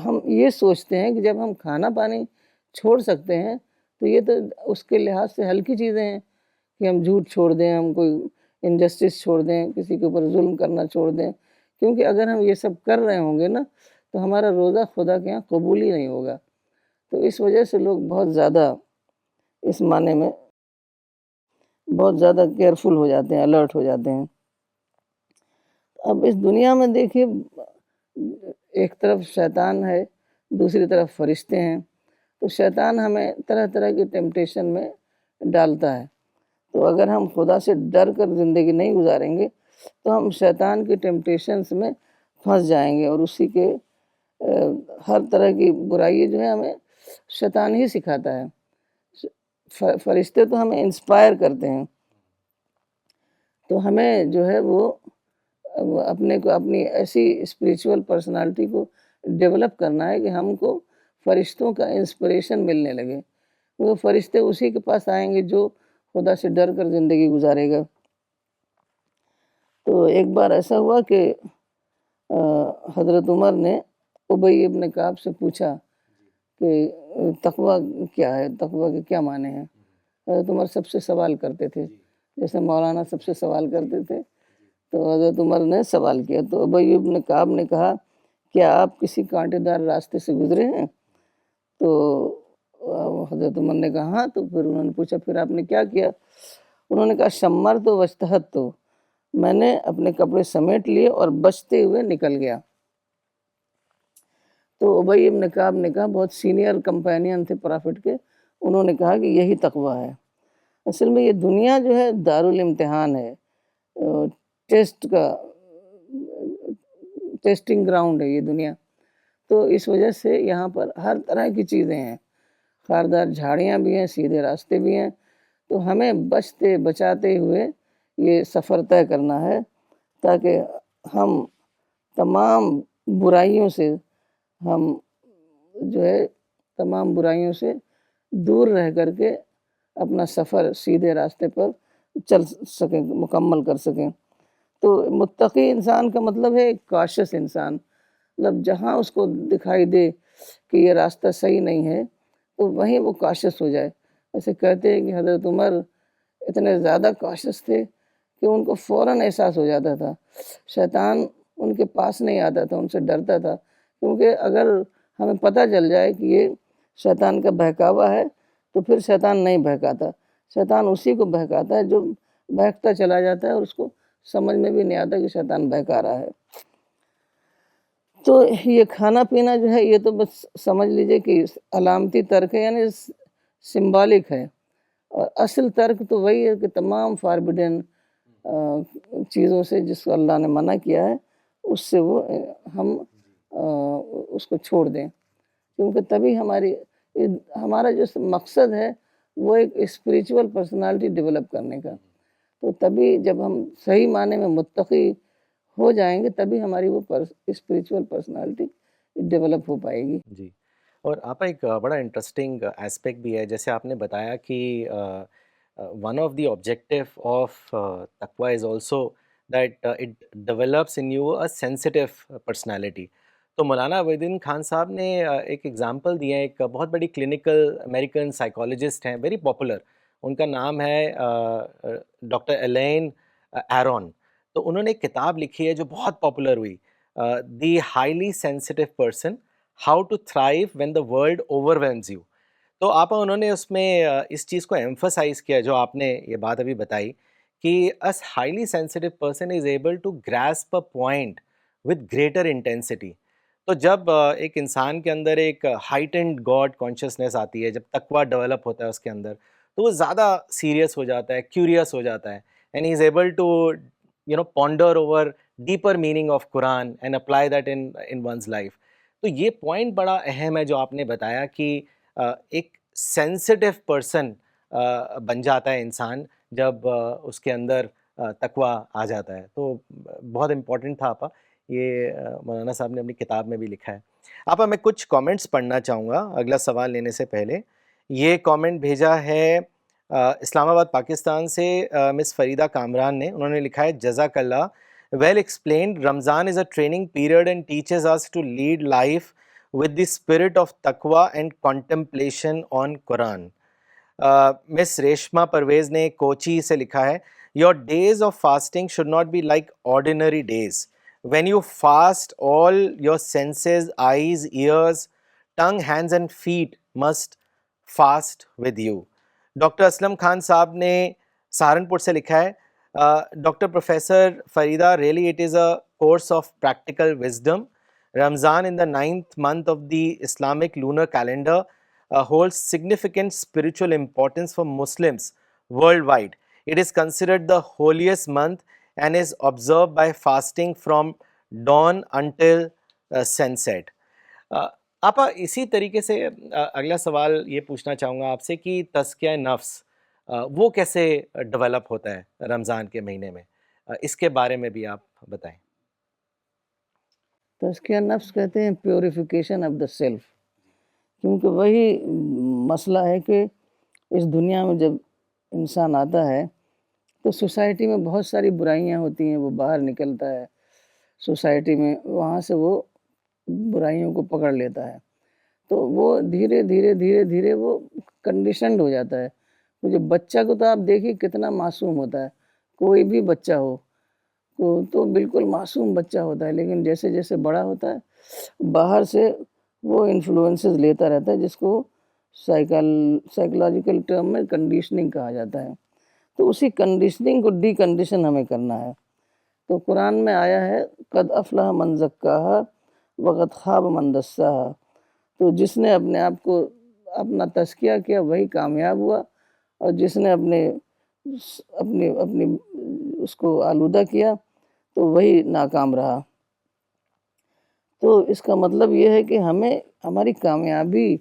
ہم یہ سوچتے ہیں کہ جب ہم کھانا پانی چھوڑ سکتے ہیں تو یہ تو اس کے لحاظ سے ہلکی چیزیں ہیں کہ ہم جھوٹ چھوڑ دیں، ہم کوئی انجسٹس چھوڑ دیں، کسی کے اوپر ظلم کرنا چھوڑ دیں، کیونکہ اگر ہم یہ سب کر رہے ہوں گے نا تو ہمارا روزہ خدا کے ہاں قبول ہی نہیں ہوگا۔ تو اس وجہ سے لوگ بہت زیادہ اس معنی میں بہت زیادہ کیئرفل ہو جاتے ہیں، الرٹ ہو جاتے ہیں۔ اب اس دنیا میں دیکھیے ایک طرف شیطان ہے، دوسری طرف فرشتے ہیں، تو شیطان ہمیں طرح طرح کی ٹیمپٹیشن میں ڈالتا ہے۔ تو اگر ہم خدا سے ڈر کر زندگی نہیں گزاریں گے تو ہم شیطان کی ٹیمپٹیشنز میں پھنس جائیں گے، اور اسی کے ہر طرح کی برائی جو ہے ہمیں شیطان ہی سکھاتا ہے۔ فرشتے تو ہمیں انسپائر کرتے ہیں، تو ہمیں جو ہے وہ اپنے کو، اپنی ایسی اسپریچول پرسنالٹی کو ڈیولپ کرنا ہے کہ ہم کو فرشتوں کا انسپریشن ملنے لگے۔ وہ فرشتے اسی کے پاس آئیں گے جو خدا سے ڈر کر زندگی گزارے گا۔ تو ایک بار ایسا ہوا کہ حضرت عمر نے ابی ابن کعب سے پوچھا کہ تقویٰ کیا ہے، تقویٰ کے کیا معنی ہیں. حضرت عمر سب سے سوال کرتے تھے، جیسے مولانا سب سے سوال کرتے تھے، تو حضرت عمر نے سوال کیا. تو ابی ابن کعب نے کہا کیا آپ کسی کانٹے دار راستے سے گزرے ہیں؟ تو حضرت عمر نے کہا ہاں. تو پھر انہوں نے پوچھا پھر آپ نے کیا کیا؟ انہوں نے کہا شمر تو وجتہد تو، میں نے اپنے کپڑے سمیٹ لیے اور بچتے ہوئے نکل گیا. تو ابی ابن کعب نے کہا، بہت سینئر کمپینین تھے پرافٹ کے، انہوں نے کہا کہ یہی تقویٰ ہے. اصل میں یہ دنیا جو ہے دارالامتحان ہے، ٹیسٹ کا ٹیسٹنگ گراؤنڈ ہے یہ دنیا. تو اس وجہ سے یہاں پر ہر طرح کی چیزیں ہیں، خاردار جھاڑیاں بھی ہیں، سیدھے راستے بھی ہیں. تو ہمیں بچتے بچاتے ہوئے یہ سفر طے کرنا ہے تاکہ ہم تمام برائیوں سے ہم جو ہے تمام برائیوں سے دور رہ کر کے اپنا سفر سیدھے راستے پر چل سکیں، مکمل کر سکیں. تو متقی انسان کا مطلب ہے ایک کاشس انسان، مطلب جہاں اس کو دکھائی دے کہ یہ راستہ صحیح نہیں ہے تو وہیں وہ کاشس ہو جائے. ایسے کہتے ہیں کہ حضرت عمر اتنے زیادہ کاشس تھے کہ ان کو فوراً احساس ہو جاتا تھا، شیطان ان کے پاس نہیں آتا تھا، ان سے ڈرتا تھا. کیونکہ اگر ہمیں پتہ چل جائے کہ یہ شیطان کا بہکاوا ہے تو پھر شیطان نہیں بہکاتا، شیطان اسی کو بہکاتا ہے جو بہکتا چلا جاتا ہے اور اس کو سمجھ میں بھی نہیں آتا کہ شیطان بہکا رہا ہے. تو یہ کھانا پینا جو ہے یہ تو بس سمجھ لیجئے کہ علامتی ترک ہے، یعنی سمبولک ہے، اور اصل ترک تو وہی ہے کہ تمام فاربیڈن چیزوں سے جس کو اللہ نے منع کیا ہے اس سے وہ ہم اس کو چھوڑ دیں. کیونکہ تبھی ہمارا جو مقصد ہے وہ ایک اسپریچول پرسنالٹی ڈیولپ کرنے کا. تو تبھی جب ہم صحیح معنی میں متقی ہو جائیں گے تبھی ہماری وہ اسپریچول پرسنالٹی ڈیولپ ہو پائے گی. جی. اور آپ ایک بڑا انٹرسٹنگ ایسپیکٹ بھی ہے، جیسے آپ نے بتایا کہ one of the objective of تقویٰ is also that it develops in you a sensitive personality. تو مولانا عبیدالدین خان صاحب نے ایک ایگزامپل دیا ہے، ایک بہت بڑی کلینکل امریکن سائیکالوجسٹ ہیں، ویری پاپولر، ان کا نام ہے ڈاکٹر ایلین ایرون. تو انہوں نے ایک کتاب لکھی ہے جو بہت پاپولر ہوئی، the highly sensitive person, how to thrive when the world overwhelms you. تو انہوں نے اس میں اس چیز کو ایمفسائز کیا جو آپ نے یہ بات ابھی بتائی کہ اس highly sensitive person is able to grasp a point with greater intensity. تو جب ایک انسان کے اندر ایک ہائٹنڈ گاڈ کانشیسنیس آتی ہے، جب تقویٰ ڈیولپ ہوتا ہے اس کے اندر، تو وہ زیادہ سیریس ہو جاتا ہے، کیوریس ہو جاتا ہے، and he is able to ponder over deeper meaning of Quran and apply that in one's life. تو یہ پوائنٹ بڑا اہم ہے جو آپ نے بتایا کہ ایک سینسٹیو پرسن بن جاتا ہے انسان جب اس کے اندر تقویٰ آ جاتا ہے. تو بہت امپورٹنٹ تھا یہ مولانا صاحب نے اپنی کتاب میں بھی لکھا ہے. میں کچھ کامنٹس پڑھنا چاہوں گا اگلا سوال لینے سے پہلے. یہ کامنٹ بھیجا ہے اسلام آباد پاکستان سے مس فریدہ کامران نے. انہوں نے لکھا ہے جزاک اللہ, well explained. Ramzan is a training period and teaches us to lead life with the spirit of taqwa and contemplation on Quran. Miss Reshma Parvez نے کوچی سے لکھا ہے your days of fasting should not be like ordinary days. When you fast, all your senses, eyes, ears, tongue, hands and feet must fast with you. Doctor Aslam Khan صاحب نے سہارنپور سے لکھا ہے Dr. Professor Farida, really it is a course of practical wisdom. Ramzan in the 9th month of the Islamic lunar calendar holds significant spiritual importance for Muslims worldwide. It is considered the holiest month and is observed by fasting from dawn until sunset. آپا اسی طریقے سے اگلا سوال یہ پوچھنا چاہوں گا آپ سے کہ تزکیہ نفس وہ کیسے ڈیولپ ہوتا ہے رمضان کے مہینے میں, اس کے بارے میں بھی آپ بتائیں. تزکیہ نفس کہتے ہیں پیوریفیکیشن آف دا سیلف, کیونکہ وہی مسئلہ ہے کہ اس دنیا میں جب انسان آتا ہے تو سوسائٹی میں بہت ساری برائیاں ہوتی ہیں، وہ باہر نکلتا ہے سوسائٹی میں، وہاں سے وہ برائیوں کو پکڑ لیتا ہے، تو وہ دھیرے دھیرے دھیرے دھیرے وہ کنڈیشنڈ ہو جاتا ہے۔ وہ جو بچہ کو تو آپ دیکھیے کتنا معصوم ہوتا ہے، کوئی بھی بچہ ہو وہ تو بالکل معصوم بچہ ہوتا ہے، لیکن جیسے جیسے بڑا ہوتا ہے باہر سے وہ انفلوئنسز لیتا رہتا ہے، جس کو سائیکولوجیکل ٹرم میں کنڈیشننگ کہا جاتا ہے۔ تو اسی کنڈیشننگ کو ڈی کنڈیشن ہمیں کرنا ہے۔ تو قرآن میں آیا ہے قد افلح من زکاہا وقد خاب من دساہا، تو جس نے اپنے آپ کو اپنا تزکیہ کیا وہی کامیاب ہوا، اور جس نے اپنی اپنی اس کو آلودہ کیا تو وہی ناکام رہا۔ تو اس کا مطلب یہ ہے کہ ہمیں ہماری کامیابی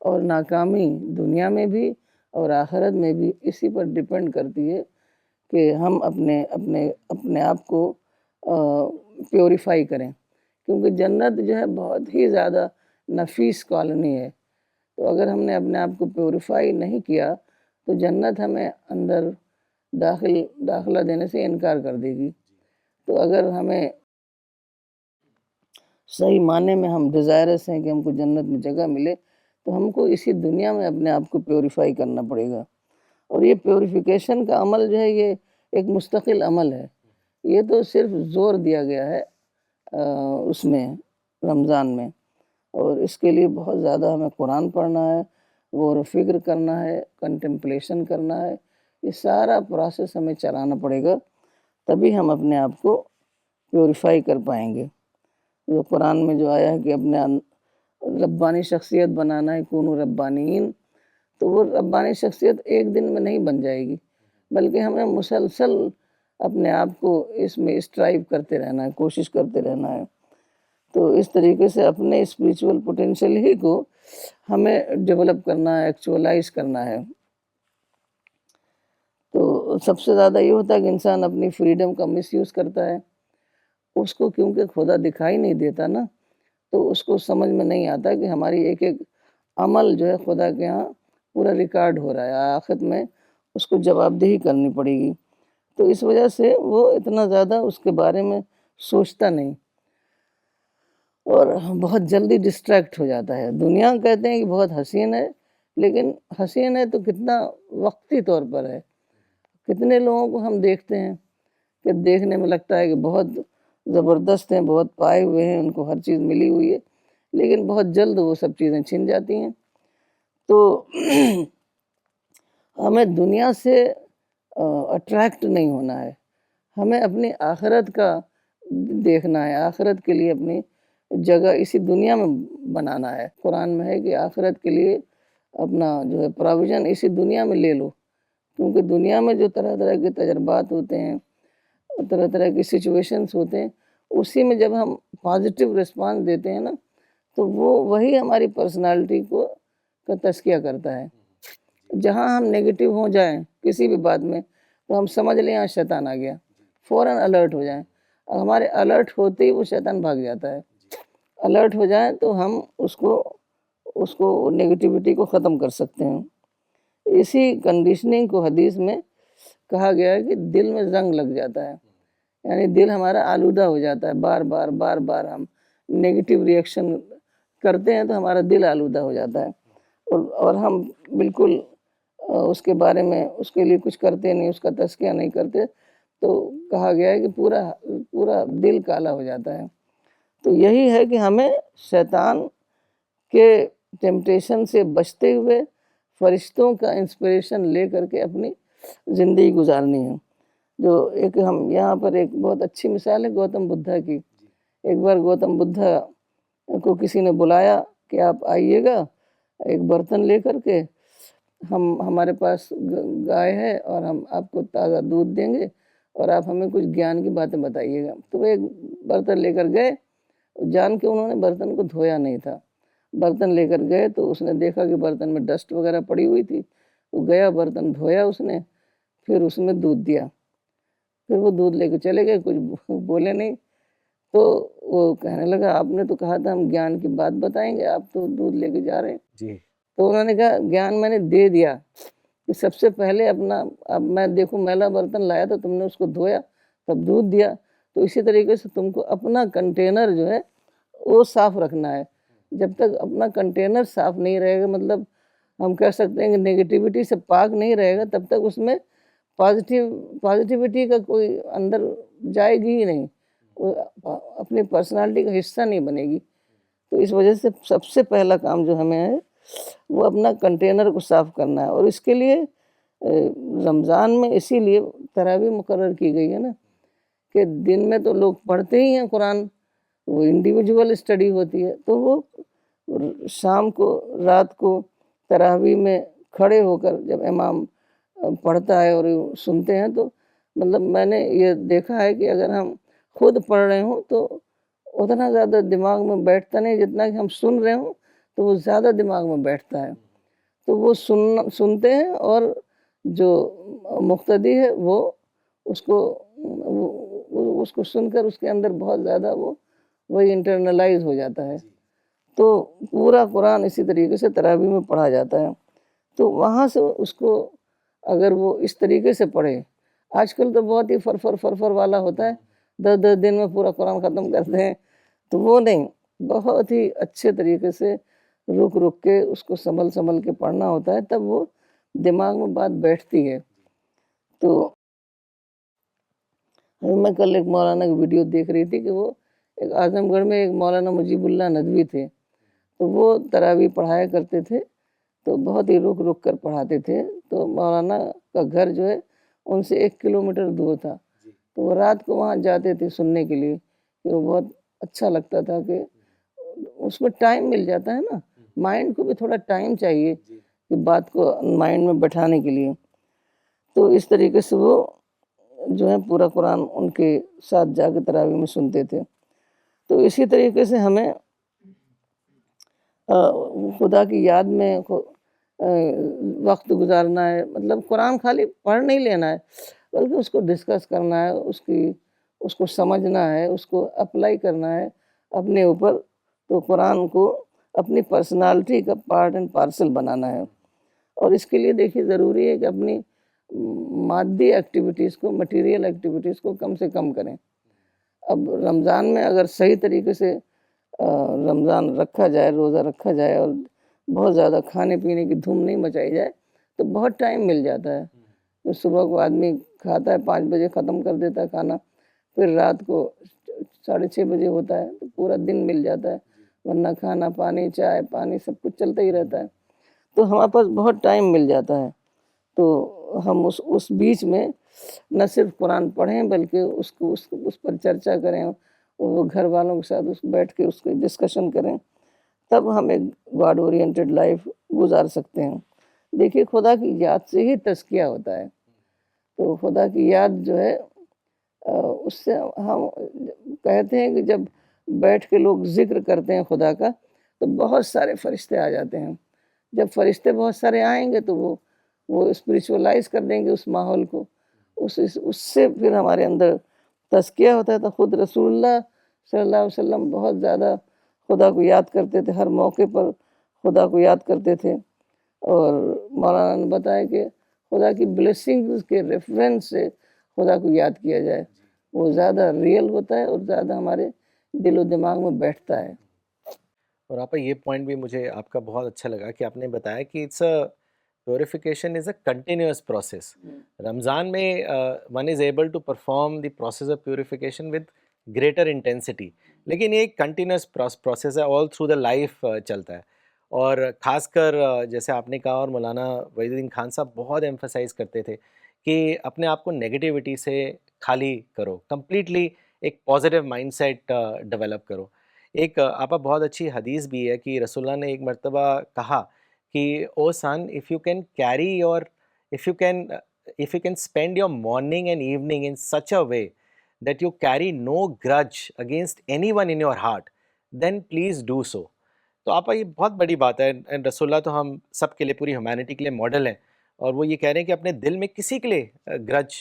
اور ناکامی دنیا میں بھی اور آخرت میں بھی اسی پر ڈیپینڈ کرتی ہے کہ ہم اپنے آپ کو پیوریفائی کریں، کیونکہ جنت جو ہے بہت ہی زیادہ نفیس کالونی ہے، تو اگر ہم نے اپنے آپ کو پیوریفائی نہیں کیا تو جنت ہمیں اندر داخلہ دینے سے انکار کر دے گی۔ تو اگر ہمیں صحیح معنی میں ہم ڈیزائرس ہیں کہ ہم کو جنت میں جگہ ملے تو ہم کو اسی دنیا میں اپنے آپ کو پیوریفائی کرنا پڑے گا، اور یہ پیوریفیکیشن کا عمل جو ہے یہ ایک مستقل عمل ہے، یہ تو صرف زور دیا گیا ہے اس میں رمضان میں، اور اس کے لیے بہت زیادہ ہمیں قرآن پڑھنا ہے، غور و فکر کرنا ہے، کنٹمپلیشن کرنا ہے، یہ سارا پروسیس ہمیں چلانا پڑے گا، تبھی ہم اپنے آپ کو پیوریفائی کر پائیں گے۔ جو قرآن میں جو آیا ہے کہ اپنے ربانی شخصیت بنانا ہے، کونو ربانیین، تو وہ ربانی شخصیت ایک دن میں نہیں بن جائے گی، بلکہ ہمیں مسلسل اپنے آپ کو اس میں اسٹرائیو کرتے رہنا ہے، کوشش کرتے رہنا ہے۔ تو اس طریقے سے اپنے اسپریچول پوٹینشیل ہی کو ہمیں ڈیولپ کرنا ہے، ایکچولائز کرنا ہے۔ تو سب سے زیادہ یہ ہوتا ہے کہ انسان اپنی فریڈم کا مس یوز کرتا ہے، اس کو کیونکہ خدا دکھائی نہیں دیتا نا، تو اس کو سمجھ میں نہیں آتا کہ ہماری ایک ایک عمل جو ہے خدا کے ہاں پورا ریکارڈ ہو رہا ہے، آخرت میں اس کو جواب دہی کرنی پڑے گی، تو اس وجہ سے وہ اتنا زیادہ اس کے بارے میں سوچتا نہیں، اور بہت جلدی ڈسٹریکٹ ہو جاتا ہے۔ دنیا کہتے ہیں کہ بہت حسین ہے، لیکن حسین ہے تو کتنا وقتی طور پر ہے۔ کتنے لوگوں کو ہم دیکھتے ہیں کہ دیکھنے میں لگتا ہے کہ بہت زبردست ہیں، بہت پائے ہوئے ہیں، ان کو ہر چیز ملی ہوئی ہے، لیکن بہت جلد وہ سب چیزیں چھن جاتی ہیں۔ تو ہمیں دنیا سے اٹریکٹ نہیں ہونا ہے، ہمیں اپنی آخرت کا دیکھنا ہے، آخرت کے لیے اپنی جگہ اسی دنیا میں بنانا ہے۔ قرآن میں ہے کہ آخرت کے لیے اپنا جو ہے پروویژن اسی دنیا میں لے لو، کیونکہ دنیا میں جو طرح طرح کے تجربات ہوتے ہیں، طرح طرح کی سچویشنز ہوتے ہیں، اسی میں جب ہم پازیٹیو رسپانس دیتے ہیں نا تو وہی ہماری پرسنالٹی کا تزکیہ کرتا ہے۔ جہاں ہم نیگیٹو ہو جائیں کسی بھی بات میں تو ہم سمجھ لیں یہاں شیطان آ گیا، فوراً الرٹ ہو جائیں، اور ہمارے الرٹ ہوتے ہی وہ شیطان بھاگ جاتا ہے۔ الرٹ ہو جائیں تو ہم اس کو نیگیٹیوٹی کو ختم کر سکتے ہیں۔ اسی کنڈیشننگ کو حدیث میں کہا گیا ہے کہ دل میں زنگ لگ جاتا ہے، یعنی دل ہمارا آلودہ ہو جاتا ہے، بار بار ہم نیگیٹیو ریئیکشن کرتے ہیں تو ہمارا دل آلودہ ہو جاتا ہے، اور ہم بالکل اس کے بارے میں اس کے لیے کچھ کرتے نہیں، اس کا تزکیہ نہیں کرتے، تو کہا گیا ہے کہ پورا دل کالا ہو جاتا ہے۔ تو یہی ہے کہ ہمیں شیطان کے ٹیمپٹیشن سے بچتے ہوئے فرشتوں کا انسپریشن لے کر کے اپنی زندگی گزارنی ہے۔ جو ایک ہم یہاں پر ایک بہت اچھی مثال ہے گوتم بدھا کی۔ ایک بار گوتم بدھا کو کسی نے بلایا کہ آپ آئیے گا ایک برتن لے کر کے، ہمارے پاس گائے ہے اور ہم آپ کو تازہ دودھ دیں گے اور آپ ہمیں کچھ گیان کی باتیں بتائیے گا۔ تو وہ ایک برتن لے کر گئے، جان کے انہوں نے برتن کو دھویا نہیں تھا، برتن لے کر گئے تو اس نے دیکھا کہ برتن میں ڈسٹ وغیرہ پڑی ہوئی تھی، وہ گیا برتن دھویا اس نے، پھر اس میں دودھ دیا، پھر وہ دودھ لے کے چلے گئے، کچھ بولے نہیں، تو وہ کہنے لگا آپ نے تو کہا تھا ہم گیان کی بات بتائیں گے، آپ تو دودھ لے کے جا رہے ہیں۔ جی تو انہوں نے کہا گیان میں نے دے دیا، کہ سب سے پہلے اپنا، اب میں دیکھوں میلا برتن لایا تو تم نے اس کو دھویا، تب دودھ دیا، تو اسی طریقے سے تم کو اپنا کنٹینر جو ہے وہ صاف رکھنا ہے. جب تک اپنا کنٹینر صاف نہیں رہے گا، مطلب ہم کہہ سکتے ہیں کہ نگیٹیوٹی سے پاک نہیں رہے گا، تب تک اس میں پازیٹیوٹی کا کوئی اندر جائے گی ہی نہیں، وہ اپنی پرسنالٹی کا حصہ نہیں بنے گی. تو اس وجہ سے سب سے پہلا کام جو ہمیں ہے وہ اپنا کنٹینر کو صاف کرنا ہے. اور اس کے لیے رمضان میں اسی لیے تراویح مقرر کی گئی ہے نا، کہ دن میں تو لوگ پڑھتے ہی ہیں قرآن، وہ انڈیویجول اسٹڈی ہوتی ہے، تو وہ شام کو رات کو تراویح میں کھڑے ہو کر جب امام پڑھتا ہے اور سنتے ہیں، تو مطلب میں نے یہ دیکھا ہے کہ اگر ہم خود پڑھ رہے ہوں تو اتنا زیادہ دماغ میں بیٹھتا نہیں، جتنا کہ ہم سن رہے ہوں تو وہ زیادہ دماغ میں بیٹھتا ہے. تو وہ سنتے ہیں، اور جو مقتدی ہے وہ اس کو سن کر اس کے اندر بہت زیادہ وہی انٹرنلائز ہو جاتا ہے. تو پورا قرآن اسی طریقے سے تراویح میں پڑھا جاتا ہے. تو وہاں سے اس کو اگر وہ اس طریقے سے پڑھے، آج کل تو بہت ہی فرفر والا ہوتا ہے، 10 دن میں پورا قرآن ختم کرتے ہیں، تو وہ نہیں، بہت ہی اچھے طریقے سے رک کے اس کو سنبھل کے پڑھنا ہوتا ہے، تب وہ دماغ میں بات بیٹھتی ہے. تو میں کل ایک مولانا کی ویڈیو دیکھ رہی تھی کہ وہ ایک اعظم گڑھ میں ایک مولانا مجیب اللہ ندوی تھے، تو وہ تراویح پڑھایا کرتے تھے، تو بہت ہی رک کر پڑھاتے تھے. تو مولانا کا گھر جو ہے ان سے 1 کلومیٹر دور تھا، تو وہ رات کو وہاں جاتے تھے سننے کے لیے، کہ وہ بہت اچھا لگتا تھا کہ اس میں ٹائم مل جاتا ہے نا، مائنڈ کو بھی تھوڑا ٹائم چاہیے کہ بات کو مائنڈ میں بٹھانے کے لیے. تو اس طریقے سے وہ جو ہے پورا قرآن ان کے ساتھ جا کے تراویح میں سنتے تھے. تو اسی طریقے سے ہمیں خدا کی یاد میں وقت گزارنا ہے، مطلب قرآن خالی پڑھ نہیں لینا ہے، بلکہ اس کو ڈسکس کرنا ہے، اس کو سمجھنا ہے، اس کو اپلائی کرنا ہے اپنے اوپر. تو قرآن کو اپنی پرسنالٹی کا پارٹ اینڈ پارسل بنانا ہے. اور اس کے لیے دیکھیے ضروری ہے کہ اپنی مادی ایکٹیویٹیز کو، مٹیریل ایکٹیویٹیز کو کم سے کم کریں. اب رمضان میں اگر صحیح طریقے سے رمضان رکھا جائے، روزہ رکھا جائے، اور بہت زیادہ کھانے پینے کی دھوم نہیں مچائی جائے، تو بہت ٹائم مل جاتا ہے. تو صبح کو آدمی کھاتا ہے، 5 بجے ختم کر دیتا ہے کھانا، پھر رات کو 6:30 بجے ہوتا ہے، تو پورا دن مل جاتا ہے، ورنہ کھانا پانی، چائے پانی سب کچھ چلتا ہی رہتا ہے. تو ہمارے پاس بہت ٹائم مل جاتا ہے. تو ہم اس بیچ میں نہ صرف قرآن پڑھیں، بلکہ اس پر چرچا کریں، وہ گھر والوں کے ساتھ بیٹھ کے اس کو ڈسکشن کریں، تب ہم ایک گاڈ اورینٹڈ لائف گزار سکتے ہیں. دیکھیے خدا کی یاد سے ہی تزکیہ ہوتا ہے. تو خدا کی یاد جو ہے اس سے ہم کہتے ہیں کہ جب بیٹھ کے لوگ ذکر کرتے ہیں خدا کا، تو بہت سارے فرشتے آ جاتے ہیں. جب فرشتے بہت سارے آئیں گے تو وہ اسپریچولائز کر دیں گے اس ماحول کو، اس سے پھر ہمارے اندر تزکیہ ہوتا ہے. تو خود رسول اللہ صلی اللہ علیہ وسلم بہت زیادہ خدا کو یاد کرتے تھے، ہر موقع پر خدا کو یاد کرتے تھے. اور مولانا نے بتایا کہ خدا کی بلیسنگز کے ریفرنس سے خدا کو یاد کیا جائے، وہ زیادہ ریئل ہوتا ہے اور زیادہ ہمارے دل و دماغ میں بیٹھتا ہے. اور آپ کا یہ پوائنٹ بھی مجھے آپ کا بہت اچھا لگا کہ آپ نے بتایا کہ purification is a continuous process. Ramadan میں one is able to perform the process of purification with greater intensity, لیکن یہ ایک کنٹینیوس پروسیس ہے، آل تھرو دا لائف چلتا ہے. اور خاص کر جیسے آپ نے کہا، اور مولانا وحید الدین خان صاحب بہت ایمفسائز کرتے تھے کہ اپنے آپ کو نیگیٹیوٹی سے خالی کرو، کمپلیٹلی ایک پازیٹیو مائنڈ سیٹ ڈیولپ کرو. ایک آپا بہت اچھی حدیث بھی ہے کہ رسول اللہ نے ایک مرتبہ کہا کہ او سن، if you can carry your if you can spend your morning and evening in such a way that you carry no grudge against anyone in your heart, then please do so. تو آپا یہ بہت بڑی بات ہے. رسول اللہ تو ہم سب کے لیے، پوری ہیومینٹی کے لیے ماڈل ہیں، اور وہ یہ کہہ رہے ہیں کہ اپنے دل میں کسی کے لیے گرج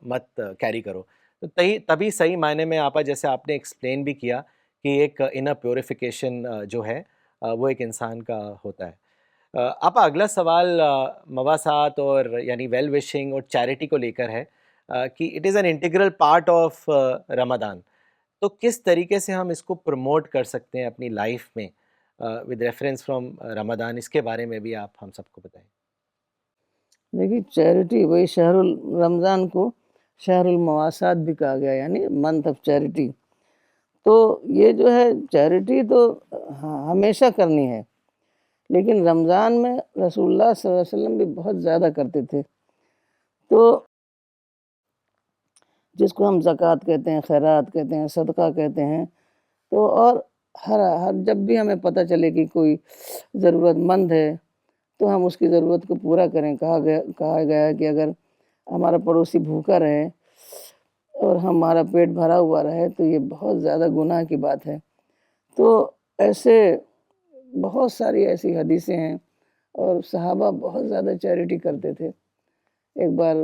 مت کیری کرو. تو تبھی صحیح معنی میں آپا جیسے آپ نے ایکسپلین بھی کیا کہ ایک انر پیوریفیکیشن جو ہے وہ ایک انسان کا ہوتا ہے. آپ اگلا سوال مواسات اور یعنی ویل وشنگ اور چیریٹی کو لے کر ہے کہ it is an integral part of Ramadan. تو کس طریقے سے ہم اس کو پروموٹ کر سکتے ہیں اپنی لائف میں ود ریفرنس فرام رمضان؟ اس کے بارے میں بھی آپ ہم سب کو بتائیں. دیکھیے چیریٹی وہی شہر رمضان کو شہر المواسات بھی کہا گیا، یعنی منتھ آف چیریٹی. تو یہ جو ہے چیریٹی تو ہمیشہ کرنی ہے، لیکن رمضان میں رسول اللہ صلی اللہ علیہ وسلم بھی بہت زیادہ کرتے تھے. تو جس کو ہم زکوٰۃ کہتے ہیں، خیرات کہتے ہیں، صدقہ کہتے ہیں. تو اور ہر جب بھی ہمیں پتہ چلے کہ کوئی ضرورت مند ہے تو ہم اس کی ضرورت کو پورا کریں. کہا گیا ہے کہ اگر ہمارا پڑوسی بھوکا رہے اور ہمارا پیٹ بھرا ہوا رہے تو یہ بہت زیادہ گناہ کی بات ہے. تو ایسے بہت ساری ایسی حدیثیں ہیں، اور صحابہ بہت زیادہ چیریٹی کرتے تھے. ایک بار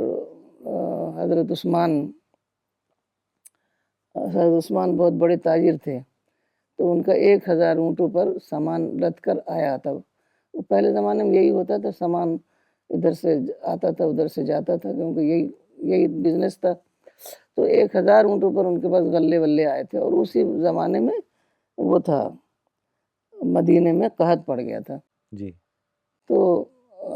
حضرت عثمان بہت بڑے تاجر تھے، تو ان کا 1000 اونٹوں پر سامان لد کر آیا تھا. پہلے زمانے میں یہی ہوتا تھا، سامان ادھر سے آتا تھا ادھر سے جاتا تھا، کیونکہ یہی بزنس تھا. تو 1000 اونٹوں پر ان کے پاس غلے ولے آئے تھے، اور اسی زمانے میں وہ تھا مدینے میں قحط پڑ گیا تھا. جی. تو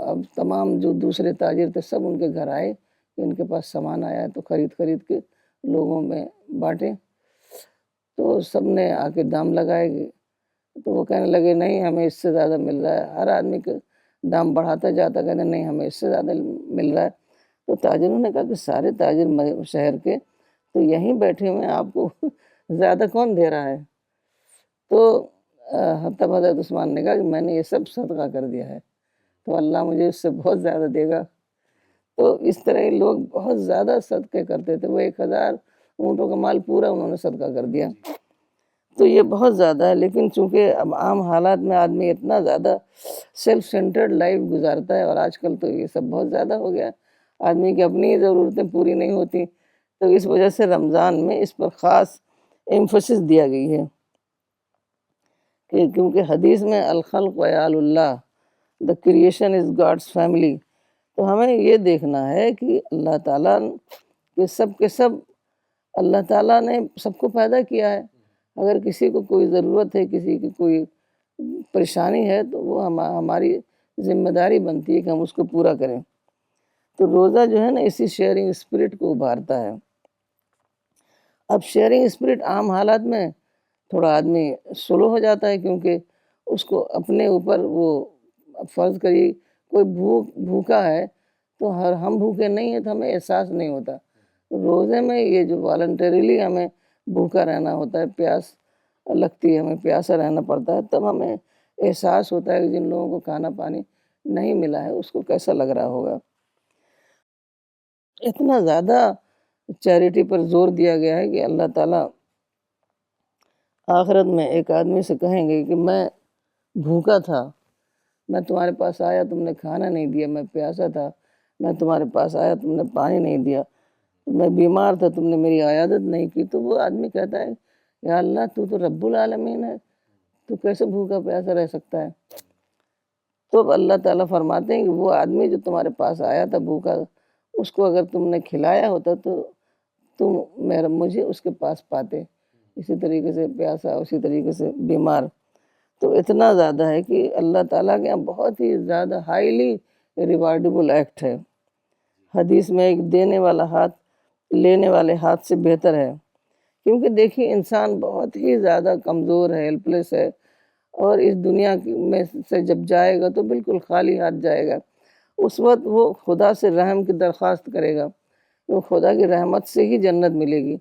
اب تمام جو دوسرے تاجر تھے سب ان کے گھر آئے کہ ان کے پاس سامان آیا ہے، تو خرید کے لوگوں میں بانٹے. تو سب نے آ کے دام لگائے گے، تو وہ کہنے لگے نہیں ہمیں اس سے زیادہ مل رہا ہے. ہر آدمی کے دام بڑھاتا جاتا، کہتے نہیں ہمیں اس سے زیادہ مل رہا ہے. تو تاجروں نے کہا کہ سارے تاجر شہر کے تو یہیں بیٹھے ہوئے ہیں، آپ کو زیادہ کون دے رہا ہے؟ تو تب حضرت عثمان نے کہا کہ میں نے یہ سب صدقہ کر دیا ہے، تو اللہ مجھے اس سے بہت زیادہ دے گا. تو اس طرح لوگ بہت زیادہ صدقے کرتے تھے. وہ 1000 اونٹوں کا مال پورا انہوں نے صدقہ کر دیا. تو یہ بہت زیادہ ہے، لیکن چونکہ اب عام حالات میں آدمی اتنا زیادہ سیلف سینٹرڈ لائف گزارتا ہے، اور آج کل تو یہ سب بہت زیادہ ہو گیا. آدمی کی اپنی ضرورتیں پوری نہیں ہوتی، تو اس وجہ سے رمضان میں اس پر خاص ایمفسس دیا گئی ہے. کیونکہ حدیث میں الخلق عیال Allah, the creation is God's family. تو ہمیں یہ دیکھنا ہے کہ اللہ تعالیٰ کے سب اللہ تعالیٰ نے سب کو پیدا کیا ہے. اگر کسی کو کوئی ضرورت ہے، کسی کی کوئی پریشانی ہے، تو وہ ہماری ذمہ داری بنتی ہے کہ ہم اس کو پورا کریں. تو روزہ جو ہے نا اسی شیئرنگ اسپرٹ کو ابھارتا ہے. اب شیئرنگ اسپرٹ عام حالات میں تھوڑا آدمی سلو ہو جاتا ہے، کیونکہ اس کو اپنے اوپر وہ فرض کریے کوئی بھوکا ہے تو ہم بھوکے نہیں ہیں تو ہمیں احساس نہیں ہوتا. روزے میں یہ جو والنٹریلی ہمیں بھوکا رہنا ہوتا ہے، پیاس لگتی ہے، ہمیں پیاسا رہنا پڑتا ہے، تب ہمیں احساس ہوتا ہے کہ جن لوگوں کو کھانا پانی نہیں ملا ہے اس کو کیسا لگ رہا ہوگا. اتنا زیادہ چیریٹی پر زور دیا گیا ہے کہ اللہ تعالیٰ آخرت میں ایک آدمی سے کہیں گے کہ میں بھوکا تھا، میں تمہارے پاس آیا تم نے کھانا نہیں دیا، میں پیاسا تھا میں تمہارے پاس آیا تم نے پانی نہیں دیا، میں بیمار تھا تم نے میری عیادت نہیں کی. تو وہ آدمی کہتا ہے یا اللہ تو رب العالمین ہے، تو کیسے بھوکا پیاسا رہ سکتا ہے؟ تو اب اللہ تعالیٰ فرماتے ہیں کہ وہ آدمی جو تمہارے پاس آیا تھا بھوکا، اس کو اگر تم نے کھلایا ہوتا تو تم مجھے اس کے پاس پاتے. اسی طریقے سے پیاسا، اسی طریقے سے بیمار. تو اتنا زیادہ ہے کہ اللہ تعالیٰ کے یہاں بہت ہی زیادہ ہائیلی ریوارڈیبل ایکٹ ہے. حدیث میں ایک دینے والا ہاتھ لینے والے ہاتھ سے بہتر ہے. کیونکہ دیکھیے انسان بہت ہی زیادہ کمزور ہے، ہیلپ لیس ہے، اور اس دنیا میں سے جب جائے گا تو بالکل خالی ہاتھ جائے گا. اس وقت وہ خدا سے رحم کی درخواست کرے گا، وہ خدا کی رحمت سے ہی جنت ملے گی.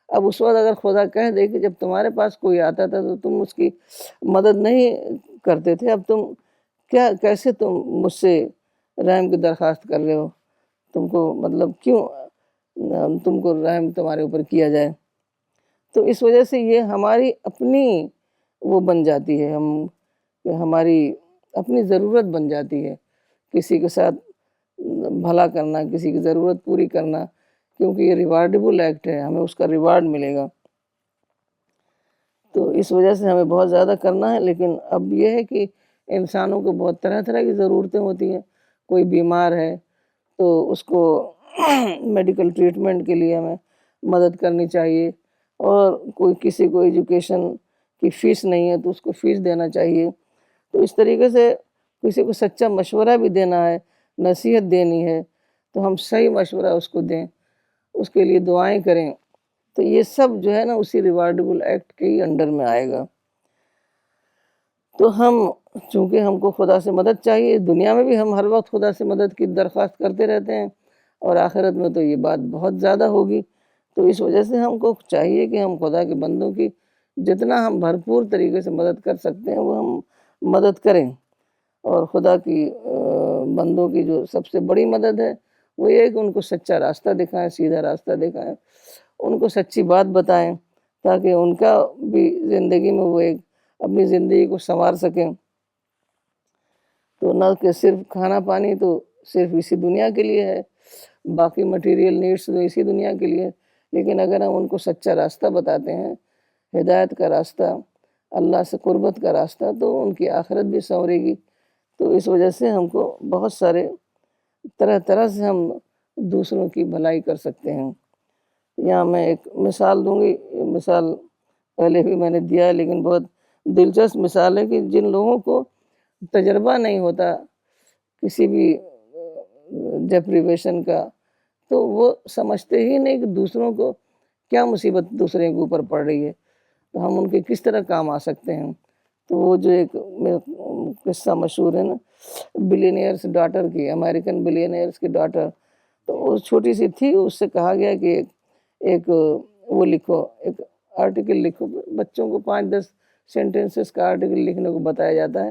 اب اس وقت اگر خدا کہہ دے کہ جب تمہارے پاس کوئی آتا تھا تو تم اس کی مدد نہیں کرتے تھے، اب تم کیسے تم مجھ سے رحم کی درخواست کر رہے ہو؟ تم کو مطلب کیوں تم کو رحم تمہارے اوپر کیا جائے؟ تو اس وجہ سے یہ ہماری اپنی وہ بن جاتی ہے، ہماری اپنی ضرورت بن جاتی ہے کسی کے ساتھ بھلا کرنا، کسی کی ضرورت پوری کرنا، کیونکہ یہ ریوارڈیبل ایکٹ ہے، ہمیں اس کا ریوارڈ ملے گا. تو اس وجہ سے ہمیں بہت زیادہ کرنا ہے. لیکن اب یہ ہے کہ انسانوں کو بہت طرح طرح کی ضرورتیں ہوتی ہیں. کوئی بیمار ہے تو اس کو میڈیکل ٹریٹمنٹ کے لیے ہمیں مدد کرنی چاہیے, اور کوئی کسی کو ایجوکیشن کی فیس نہیں ہے تو اس کو فیس دینا چاہیے. تو اس طریقے سے کسی کو سچا مشورہ بھی دینا ہے, نصیحت دینی ہے, تو ہم صحیح مشورہ اس کو دیں, اس کے لیے دعائیں کریں. تو یہ سب جو ہے نا اسی ریوارڈیبل ایکٹ کے ہی انڈر میں آئے گا. تو ہم چونکہ ہم کو خدا سے مدد چاہیے, دنیا میں بھی ہم ہر وقت خدا سے مدد کی درخواست کرتے رہتے ہیں, اور آخرت میں تو یہ بات بہت زیادہ ہوگی. تو اس وجہ سے ہم کو چاہیے کہ ہم خدا کے بندوں کی جتنا ہم بھرپور طریقے سے مدد کر سکتے ہیں وہ ہم مدد کریں. اور خدا کی بندوں کی جو سب سے بڑی مدد ہے وہ یہ ہے کہ ان کو سچا راستہ دکھائیں, سیدھا راستہ دکھائیں, ان کو سچی بات بتائیں, تاکہ ان کا بھی زندگی میں وہ ایک اپنی زندگی کو سنوار سکیں. تو نہ کہ صرف کھانا پانی تو صرف اسی دنیا کے لیے ہے, باقی مٹیریل نیڈس تو اسی دنیا کے لیے, لیکن اگر ہم ان کو سچا راستہ بتاتے ہیں, ہدایت کا راستہ, اللہ سے قربت کا راستہ, تو ان کی آخرت بھی سنورے گی. تو اس وجہ سے ہم کو بہت سارے طرح طرح سے ہم دوسروں کی بھلائی کر سکتے ہیں. یہاں میں ایک مثال دوں گی, مثال پہلے بھی میں نے دیا ہے لیکن بہت دلچسپ مثال ہے کہ جن لوگوں کو تجربہ نہیں ہوتا کسی بھی ڈیپریویشن کا, تو وہ سمجھتے ہی نہیں کہ دوسروں کو کیا مصیبت دوسرے کے اوپر پڑ رہی ہے, تو ہم ان کے کس طرح کام آ سکتے ہیں. تو وہ جو ایک قصہ مشہور ہے نا بلینئرس ڈاٹر کی, امریکن بلینئرس کی ڈاٹر, تو وہ چھوٹی سی تھی, اس سے کہا گیا کہ ایک وہ لکھو, ایک آرٹیکل لکھو. بچوں کو 5-10 سینٹینسز کا آرٹیکل لکھنے کو بتایا جاتا ہے.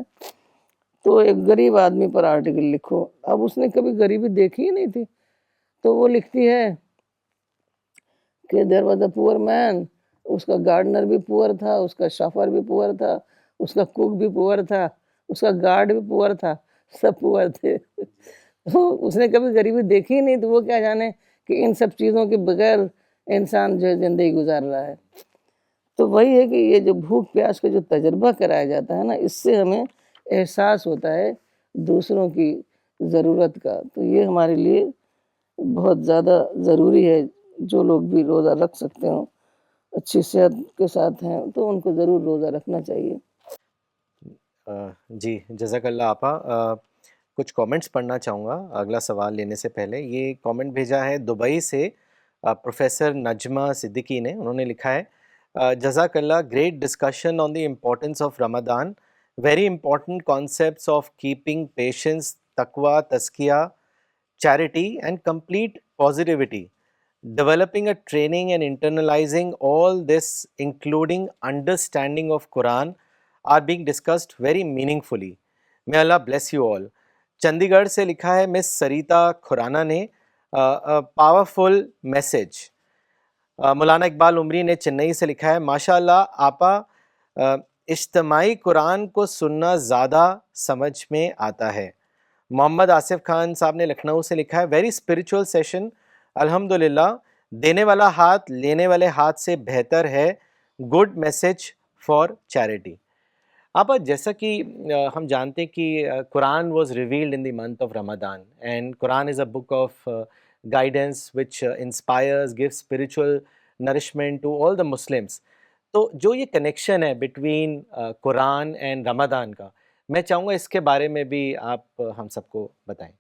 تو ایک غریب آدمی پر آرٹیکل لکھو. اب اس نے کبھی غریبی دیکھی ہی نہیں تھی, تو وہ لکھتی ہے کہ دیر واز اے پور مین, اس کا گارڈنر بھی پور تھا, اس کا شافر بھی پور تھا, اس کا کوک بھی پور تھا, اس کا گارڈ بھی پور تھا, سب پور تھے. اس نے کبھی غریبی دیکھی ہی نہیں, تو وہ کیا جانے کہ ان سب چیزوں کے بغیر انسان جو ہے زندگی گزار رہا ہے. تو وہی ہے کہ یہ جو بھوک پیاس کا جو تجربہ کرایا جاتا ہے نا, اس سے ہمیں احساس ہوتا ہے دوسروں کی ضرورت کا. تو یہ ہمارے لیے بہت زیادہ ضروری ہے. جو لوگ بھی روزہ رکھ سکتے ہوں, اچھی صحت کے ساتھ ہیں, تو ان کو ضرور روزہ رکھنا چاہیے. جی جزاک اللہ آپا. کچھ کامنٹس پڑھنا چاہوں گا اگلا سوال لینے سے پہلے. یہ کامنٹ بھیجا ہے دبئی سے پروفیسر نجمہ صدیقی نے. انہوں نے لکھا ہے جزاک Allah, great discussion on the importance of Ramadan, very important concepts of keeping patience, تقوی, تزکیہ, charity and complete positivity, developing a training and internalizing all this including understanding of Quran are being discussed very meaningfully. May Allah bless you all. چندی گڑھ سے لکھا ہے مس سریتا کھرانا نے, powerful message. مولانا اقبال عمری نے چنئی سے لکھا ہے ماشاء اللہ آپا, اجتماعی قرآن کو سننا زیادہ سمجھ میں آتا ہے. محمد آصف خان صاحب نے لکھنؤ سے لکھا ہے ویری اسپریچول سیشن, الحمدللہ, دینے والا ہاتھ لینے والے ہاتھ سے بہتر ہے, گڈ میسج فار چیریٹی. آپ جیسا کہ ہم جانتے ہیں کہ Quran was revealed in the month of Ramadan, and Quran is a book of guidance which inspires, give spiritual nourishment to all the Muslims. تو جو یہ کنیکشن ہے بٹوین قرآن اینڈ رمضان کا, میں چاہوں گا اس کے بارے میں بھی آپ ہم سب کو بتائیں.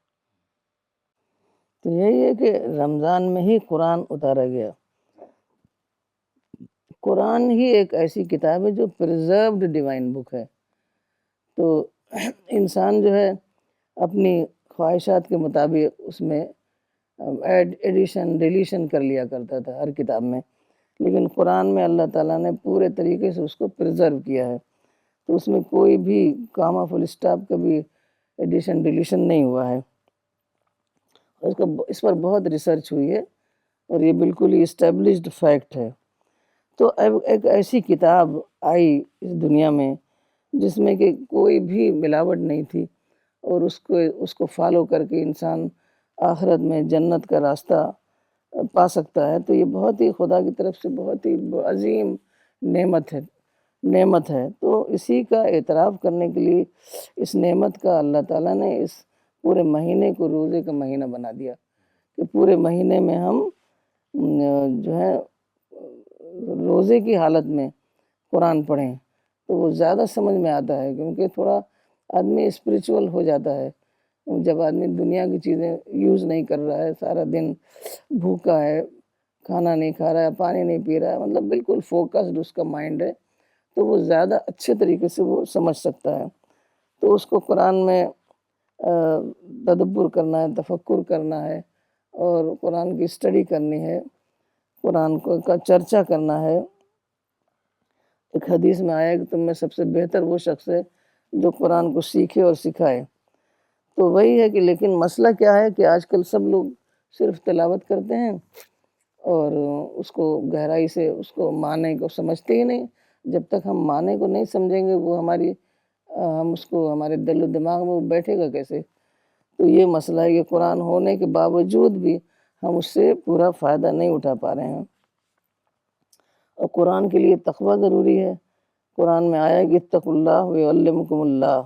تو یہی ہے کہ رمضان میں ہی قرآن اتارا گیا. قرآن ہی ایک ایسی کتاب ہے جو پرزروڈ ڈیوائن بک ہے. تو انسان جو ہے اپنی خواہشات کے مطابق اس میں ایڈیشن ڈیلیشن کر لیا کرتا تھا ہر کتاب میں, لیکن قرآن میں اللہ تعالیٰ نے پورے طریقے سے اس کو پرزرو کیا ہے. تو اس میں کوئی بھی کاما فل اسٹاپ کا بھی ایڈیشن ڈیلیشن نہیں ہوا ہے. اس پر بہت ریسرچ ہوئی ہے اور یہ بالکل ہی اسٹیبلشڈ فیکٹ ہے. تو اب ایک ایسی کتاب آئی اس دنیا میں جس میں کہ کوئی بھی ملاوٹ نہیں تھی, اور اس کو فالو کر کے انسان آخرت میں جنت کا راستہ پا سکتا ہے. تو یہ بہت ہی خدا کی طرف سے بہت ہی عظیم نعمت ہے نعمت ہے. تو اسی کا اعتراف کرنے کے لیے اس نعمت کا اللہ تعالیٰ نے اس پورے مہینے کو روزے کا مہینہ بنا دیا کہ پورے مہینے میں ہم جو ہے روزے کی حالت میں قرآن پڑھیں. تو وہ زیادہ سمجھ میں آتا ہے کیونکہ تھوڑا آدمی اسپریچول ہو جاتا ہے جب آدمی دنیا کی چیزیں یوز نہیں کر رہا ہے, سارا دن بھوکا ہے, کھانا نہیں کھا رہا ہے, پانی نہیں پی رہا ہے, مطلب بالکل فوکسڈ اس کا مائنڈ ہے, تو وہ زیادہ اچھے طریقے سے وہ سمجھ سکتا ہے. تو اس کو قرآن میں تدبر کرنا ہے, تفکر کرنا ہے, اور قرآن کی اسٹڈی کرنی ہے, قرآن کا چرچا کرنا ہے. ایک حدیث میں آیا کہ تم میں سب سے بہتر وہ شخص ہے جو قرآن کو سیکھے اور سکھائے. تو وہی ہے کہ لیکن مسئلہ کیا ہے کہ آج کل سب لوگ صرف تلاوت کرتے ہیں اور اس کو گہرائی سے اس کو معنی کو سمجھتے ہی نہیں. جب تک ہم معنی کو نہیں سمجھیں گے وہ ہم اس کو ہمارے دل و دماغ میں وہ بیٹھے گا کیسے. تو یہ مسئلہ ہے کہ قرآن ہونے کے باوجود بھی ہم اس سے پورا فائدہ نہیں اٹھا پا رہے ہیں. اور قرآن کے لیے تقوی ضروری ہے. قرآن میں آیا کہ اتقوا اللہ ویعلمکم اللہ,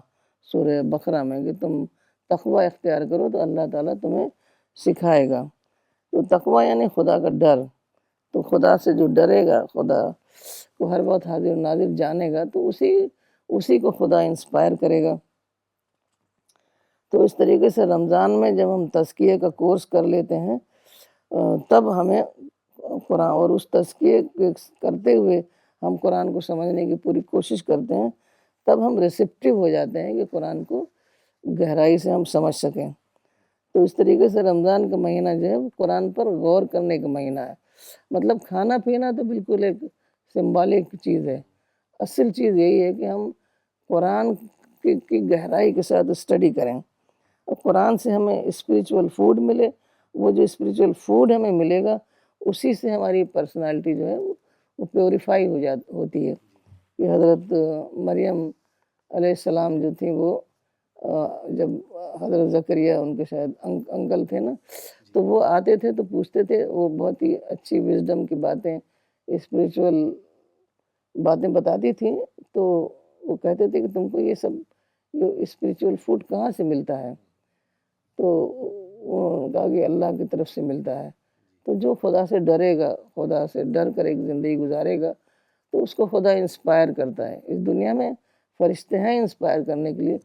سورہ بقرہ میں, کہ تم تقوی اختیار کرو تو اللہ تعالیٰ تمہیں سکھائے گا. تو تقوی یعنی خدا کا ڈر. تو خدا سے جو ڈرے گا, خدا کو ہر وقت حاضر ناظر جانے گا, تو اسی کو خدا انسپائر کرے گا. تو اس طریقے سے رمضان میں جب ہم تزکیے کا کورس کر لیتے ہیں تب ہمیں قرآن, اور اس تزکیے کرتے ہوئے ہم قرآن کو سمجھنے کی پوری کوشش کرتے ہیں, تب ہم ریسیپٹیو ہو جاتے ہیں کہ قرآن کو گہرائی سے ہم سمجھ سکیں. تو اس طریقے سے رمضان کا مہینہ جو ہے وہ قرآن پر غور کرنے کا مہینہ ہے. مطلب کھانا پینا تو بالکل ایک سمبولک چیز ہے, اصل چیز یہی ہے کہ ہم قرآن کی گہرائی کے ساتھ اسٹڈی کریں اور قرآن سے ہمیں اسپریچول فوڈ ملے. وہ جو اسپریچول فوڈ ہمیں ملے گا اسی سے ہماری پرسنالٹی جو ہے وہ پیوریفائی ہوتی ہے. کہ حضرت مریم علیہ السلام جو تھیں وہ جب حضرت زکریا ان کے شاید انکل تھے نا, تو وہ آتے تھے تو پوچھتے تھے, وہ بہت ہی اچھی وزڈم کی باتیں, اسپریچول باتیں بتاتی تھیں. تو وہ کہتے تھے کہ تم کو یہ سب اسپریچول فوڈ کہاں سے ملتا ہے. تو انہوں نے کہا کہ اللہ کی طرف سے ملتا ہے. تو جو خدا سے ڈرے گا, خدا سے ڈر کر ایک زندگی گزارے گا, تو اس کو خدا انسپائر کرتا ہے. اس دنیا میں فرشتے ہیں انسپائر کرنے کے لیے,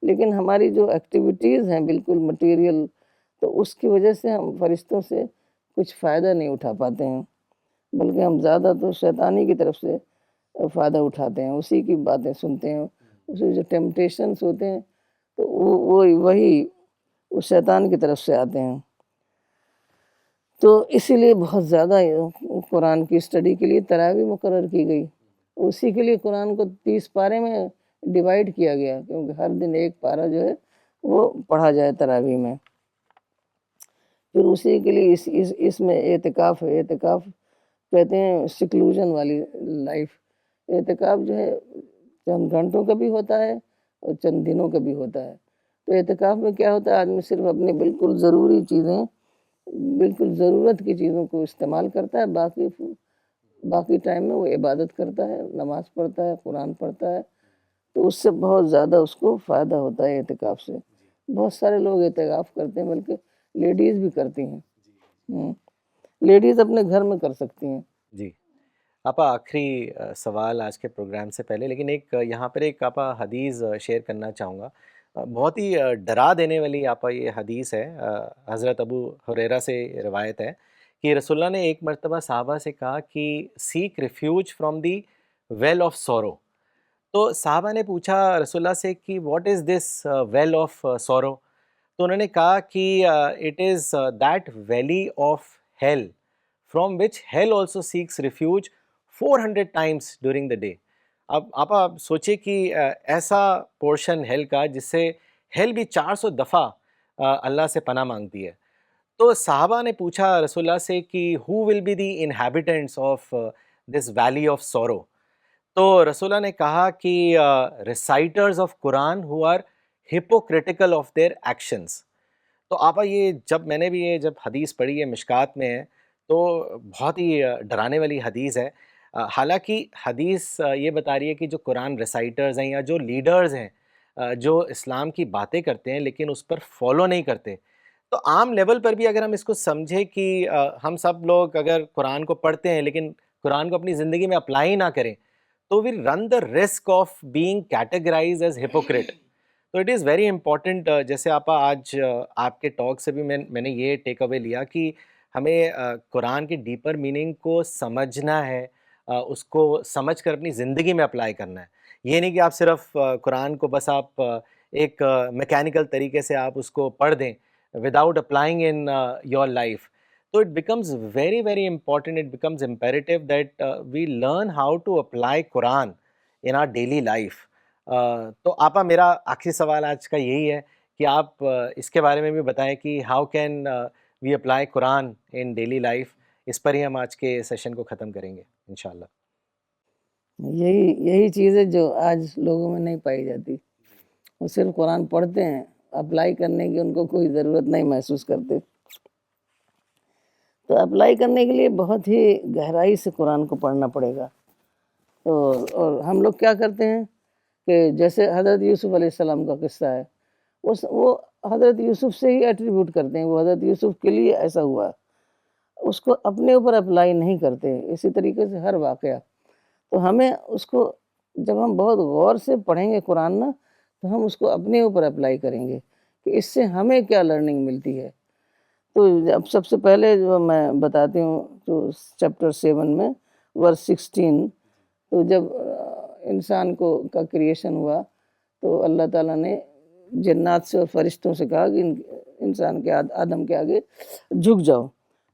لیکن ہماری جو ایکٹیویٹیز ہیں بالکل مٹیریل, تو اس کی وجہ سے ہم فرشتوں سے کچھ فائدہ نہیں اٹھا پاتے ہیں, بلکہ ہم زیادہ تو شیطانی کی طرف سے فائدہ اٹھاتے ہیں, اسی کی باتیں سنتے ہیں, اسی جو ٹیمپٹیشنز ہوتے ہیں تو وہی اس شیطان کی طرف سے آتے ہیں. تو اسی لیے بہت زیادہ قرآن کی اسٹڈی کے لیے تراویح مقرر کی گئی. اسی کے لیے قرآن کو 30 پارے میں ڈیوائیڈ کیا گیا, کیونکہ ہر دن ایک پارہ جو ہے وہ پڑھا جائے تراویح میں. پھر اسی کے لیے اس میں اعتکاف ہے. اعتکاف کہتے ہیں سیکلوژن والی لائف. اعتکاف جو ہے چند گھنٹوں کا بھی ہوتا ہے اور چند دنوں کا بھی ہوتا ہے. تو اعتکاف میں کیا ہوتا ہے, آدمی صرف اپنی بالکل ضروری چیزیں, بالکل ضرورت کی چیزوں کو استعمال کرتا ہے, باقی ٹائم میں وہ عبادت کرتا ہے, نماز پڑھتا ہے, قرآن پڑھتا ہے. تو اس سے بہت زیادہ اس کو فائدہ ہوتا ہے اعتکاف سے. بہت سارے لوگ اعتکاف کرتے ہیں, بلکہ لیڈیز بھی کرتی ہیں. لیڈیز اپنے گھر میں کر سکتی ہیں. جی آپا, آخری سوال آج کے پروگرام سے پہلے, لیکن یہاں پر ایک آپا حدیث شیئر کرنا چاہوں گا. بہت ہی ڈرا دینے والی آپا یہ حدیث ہے. حضرت ابو ہریرہ سے روایت ہے کہ رسول اللہ نے ایک مرتبہ صحابہ سے کہا کہ seek refuge from the well of sorrow. تو صحابہ نے پوچھا رسول اللہ سے کہ what is this well of sorrow. تو انہوں نے کہا کہ it is that valley of hell from which hell also seeks refuge 400 times during the day. اب آپ سوچیں کہ ایسا پورشن ہیل کا جس سے ہیل بھی 400 دفعہ اللہ سے پناہ مانگتی ہے. تو صحابہ نے پوچھا رسول اللہ سے کہ who will be the inhabitants of this valley of sorrow. تو رسول اللہ نے کہا کہ reciters of Quran who are hypocritical of their actions. تو آپا یہ جب میں نے بھی یہ جب حدیث پڑھی ہے, مشکات میں ہے, تو بہت ہی ڈرانے والی حدیث ہے. حالانکہ حدیث یہ بتا رہی ہے کہ جو قرآن ریسائٹرز ہیں یا جو لیڈرز ہیں جو اسلام کی باتیں کرتے ہیں لیکن اس پر فالو نہیں کرتے، تو عام لیول پر بھی اگر ہم اس کو سمجھیں کہ ہم سب لوگ اگر قرآن کو پڑھتے ہیں لیکن قرآن کو اپنی زندگی میں اپلائی نہ کریں تو we run the risk of being categorize as hypocrite. تو اٹ از ویری امپورٹنٹ. جیسے آج آپ کے ٹاک سے بھی میں نے یہ ٹیک اوے لیا کہ ہمیں قرآن کی ڈیپر میننگ کو سمجھنا ہے، اس کو سمجھ کر اپنی زندگی میں اپلائی کرنا ہے. یہ نہیں کہ آپ صرف قرآن کو بس آپ ایک میکینیکل طریقے سے آپ اس کو پڑھ دیں without applying in your life. So it becomes very, very important, it becomes imperative that we learn how to apply Quran in our daily life. تو آپا میرا آخری سوال آج کا یہی ہے کہ آپ اس کے بارے میں بھی بتائیں کہ how can we apply Quran in daily life. اس پر ہی ہم آج کے سیشن کو ختم کریں گے انشاءاللہ. یہی چیز ہے جو آج لوگوں میں نہیں پائی جاتی. وہ صرف قرآن پڑھتے ہیں، اپلائی کرنے کی ان کو کوئی ضرورت نہیں محسوس کرتے. تو اپلائی کرنے کے لیے بہت ہی گہرائی سے قرآن کو پڑھنا پڑے گا. اور ہم لوگ کیا کرتے ہیں کہ جیسے حضرت یوسف علیہ السلام کا قصہ ہے، وہ حضرت یوسف سے ہی ایٹریبیوٹ کرتے ہیں، وہ حضرت یوسف کے لیے ایسا ہوا، اس کو اپنے اوپر اپلائی نہیں کرتے. اسی طریقے سے ہر واقعہ. تو ہمیں اس کو جب ہم بہت غور سے پڑھیں گے قرآن نا، تو ہم اس کو اپنے اوپر اپلائی کریں گے کہ اس سے ہمیں کیا لرننگ ملتی ہے. تو اب سب سے پہلے جو میں بتاتی ہوں تو چیپٹر 7 میں ورس 16. تو جب انسان کا کریشن ہوا تو اللہ تعالیٰ نے جنات سے اور فرشتوں سے کہا کہ انسان کے آدم کے آگے جھک جاؤ.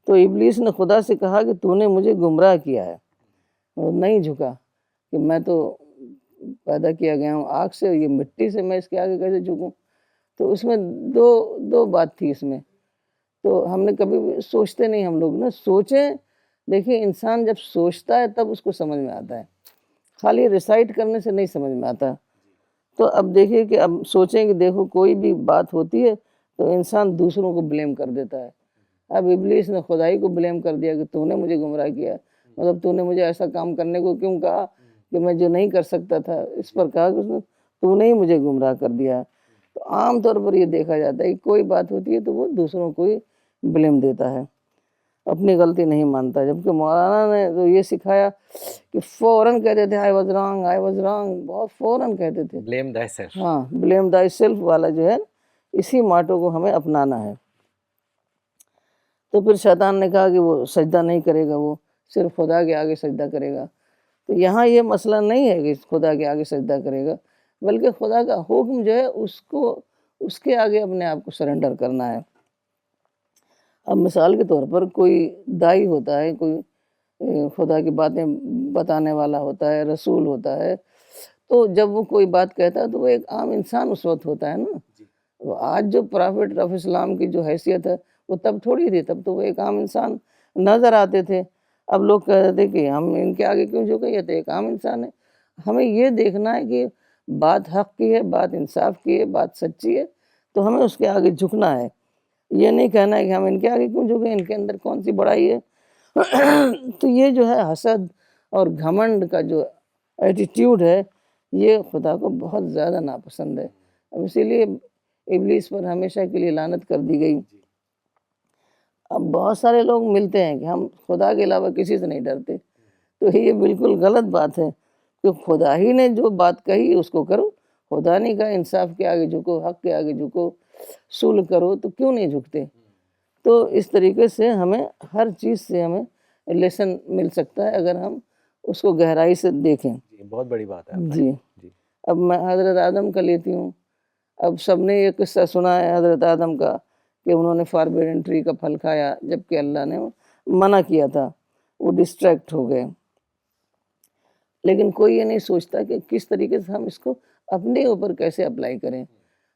تو ابلیس نے خدا سے کہا کہ تو نے مجھے گمراہ کیا ہے. اور نہیں جھکا کہ میں تو پیدا کیا گیا ہوں آگ سے، یہ مٹی سے، میں اس کے آگے کیسے جھکوں. تو اس میں دو بات تھی اس میں. تو ہم نے کبھی بھی سوچتے نہیں ہم لوگ نا، سوچیں. دیکھیں انسان جب سوچتا ہے تب اس کو سمجھ میں آتا ہے، خالی ریسائٹ کرنے سے نہیں سمجھ میں آتا. تو اب دیکھیے کہ اب سوچیں کہ دیکھو کوئی بھی بات ہوتی ہے تو انسان دوسروں کو بلیم کر دیتا ہے. اب ابلیس نے خدائی کو بلیم کر دیا کہ تو نے مجھے گمراہ کیا، مطلب تو نے مجھے ایسا کام کرنے کو کیوں کہا کہ میں جو نہیں کر سکتا تھا. اس پر کہا کہ اس نے تو نے ہی مجھے گمراہ کر دیا. تو عام طور پر یہ دیکھا جاتا ہے کہ کوئی بات ہوتی ہے تو وہ دوسروں کو ہی بلیم دیتا ہے، اپنی غلطی نہیں مانتا. جبکہ مولانا نے تو یہ سکھایا کہ فوراً کہتے تھے آئی واز رانگ، بہت فوراً کہتے تھے. بلیم دائی سیلف. ہاں، بلیم دائی سیلف والا جو ہے اسی ماٹو کو ہمیں اپنانا ہے. تو پھر شیطان نے کہا کہ وہ سجدہ نہیں کرے گا، وہ صرف خدا کے آگے سجدہ کرے گا. تو یہاں یہ مسئلہ نہیں ہے کہ خدا کے آگے سجدہ کرے گا، بلکہ خدا کا حکم جو ہے اس کے آگے اپنے آپ کو سرنڈر کرنا ہے. اب مثال کے طور پر کوئی دائی ہوتا ہے، کوئی خدا کی باتیں بتانے والا ہوتا ہے، رسول ہوتا ہے. تو جب وہ کوئی بات کہتا ہے تو وہ ایک عام انسان اس وقت ہوتا ہے نا. آج جو پرافٹ آف اسلام کی جو حیثیت ہے وہ تب تھوڑی تھی، تب تو وہ ایک عام انسان نظر آتے تھے. اب لوگ کہتے تھے کہ ہم ان کے آگے کیوں جھکیں، یہ تو ایک عام انسان ہے. ہمیں یہ دیکھنا ہے کہ بات حق کی ہے، بات انصاف کی ہے، بات سچی ہے، تو ہمیں اس کے آگے جھکنا ہے. یہ نہیں کہنا ہے کہ ہم ان کے آگے کیوں جھکیں، ان کے اندر کون سی بڑائی ہے. تو یہ جو ہے حسد اور گھمنڈ کا جو ایٹیٹیوڈ ہے یہ خدا کو بہت زیادہ ناپسند ہے. اب اسی لیے ابلیس پر ہمیشہ کے لیے لعنت کر دی گئی. اب بہت سارے لوگ ملتے ہیں کہ ہم خدا کے علاوہ کسی سے نہیں ڈرتے. تو یہ بالکل غلط بات ہے کہ خدا ہی نے جو بات کہی اس کو کرو. خدا نے کہا انصاف کے آگے جھکو، حق کے آگے جھکو، صلح کرو، تو کیوں نہیں جھکتے. تو اس طریقے سے ہمیں ہر چیز سے ہمیں لیسن مل سکتا ہے اگر ہم اس کو گہرائی سے دیکھیں. بہت بڑی بات ہے. جی. اب میں حضرت آدم کا لیتی ہوں. اب سب نے یہ قصہ سنا ہے حضرت آدم کا کہ انہوں نے فاربیڈن ٹری کا پھل کھایا جبکہ اللہ نے منع کیا تھا. وہ ڈسٹریکٹ ہو گئے. لیکن کوئی یہ نہیں سوچتا کہ کس طریقے سے ہم اس کو اپنے اوپر کیسے اپلائی کریں.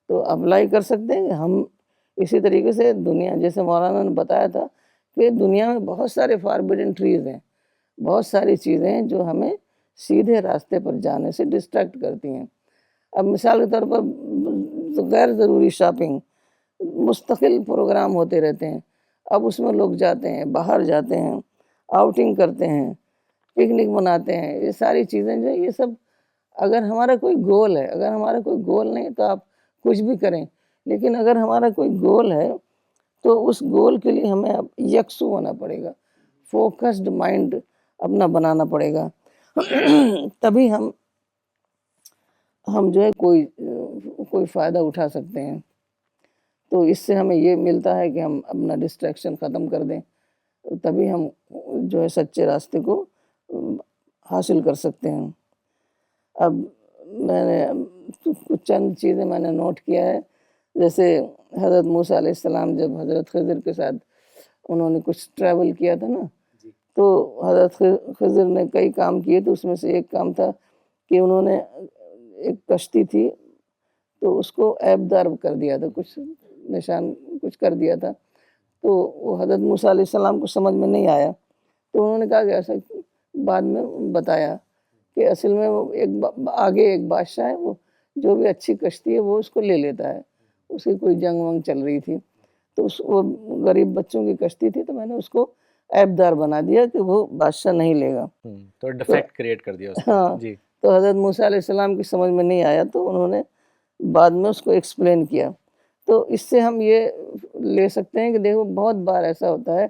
تو اپلائی کر سکتے ہیں کہ ہم اسی طریقے سے دنیا، جیسے مولانا نے بتایا تھا کہ دنیا میں بہت سارے فاربیڈن ٹریز ہیں، بہت ساری چیزیں ہیں جو ہمیں سیدھے راستے پر جانے سے ڈسٹریکٹ کرتی ہیں. اب مثال کے طور پر غیر ضروری شاپنگ، مستقل پروگرام ہوتے رہتے ہیں. اب اس میں لوگ جاتے ہیں، باہر جاتے ہیں، آؤٹنگ کرتے ہیں، پکنک مناتے ہیں. یہ ساری چیزیں جو ہے یہ سب اگر ہمارا کوئی گول ہے, اگر ہمارا کوئی گول نہیں تو آپ کچھ بھی کریں, لیکن اگر ہمارا کوئی گول ہے تو اس گول کے لیے ہمیں اب یکسو ہونا پڑے گا, فوکسڈ مائنڈ اپنا بنانا پڑے گا. تبھی ہم جو ہے کوئی فائدہ اٹھا سکتے ہیں. تو اس سے ہمیں یہ ملتا ہے کہ ہم اپنا ڈسٹریکشن ختم کر دیں, تبھی ہم جو ہے سچے راستے کو حاصل کر سکتے ہیں. اب میں نے کچھ چند چیزیں میں نے نوٹ کیا ہے, جیسے حضرت موسیٰ علیہ السلام جب حضرت خضر کے ساتھ انہوں نے کچھ ٹریول کیا تھا نا, تو حضرت خضر نے کئی کام کیے, تو اس میں سے ایک کام تھا کہ انہوں نے ایک کشتی تھی تو اس کو عیب دار کر دیا تھا, کچھ نشان کچھ کر دیا تھا, تو وہ حضرت موسیٰ علیہ السلام کو سمجھ میں نہیں آیا. تو انہوں نے کہا کہ ایسا بعد میں بتایا کہ اصل میں وہ آگے ایک بادشاہ ہے, وہ جو بھی اچھی کشتی ہے وہ اس کو لے لیتا ہے. اس کی کوئی جنگ ونگ چل رہی تھی تو وہ غریب بچوں کی کشتی تھی, تو میں نے اس کو عیب دار بنا دیا کہ وہ بادشاہ نہیں لے گا, تو ڈیفیکٹ کریٹ کر دیا اس نے. ہاں. جی. تو حضرت موسیٰ علیہ السلام کی سمجھ میں نہیں آیا, تو انہوں نے بعد میں اس کو ایکسپلین کیا. تو اس سے ہم یہ لے سکتے ہیں کہ دیکھو بہت بار ایسا ہوتا ہے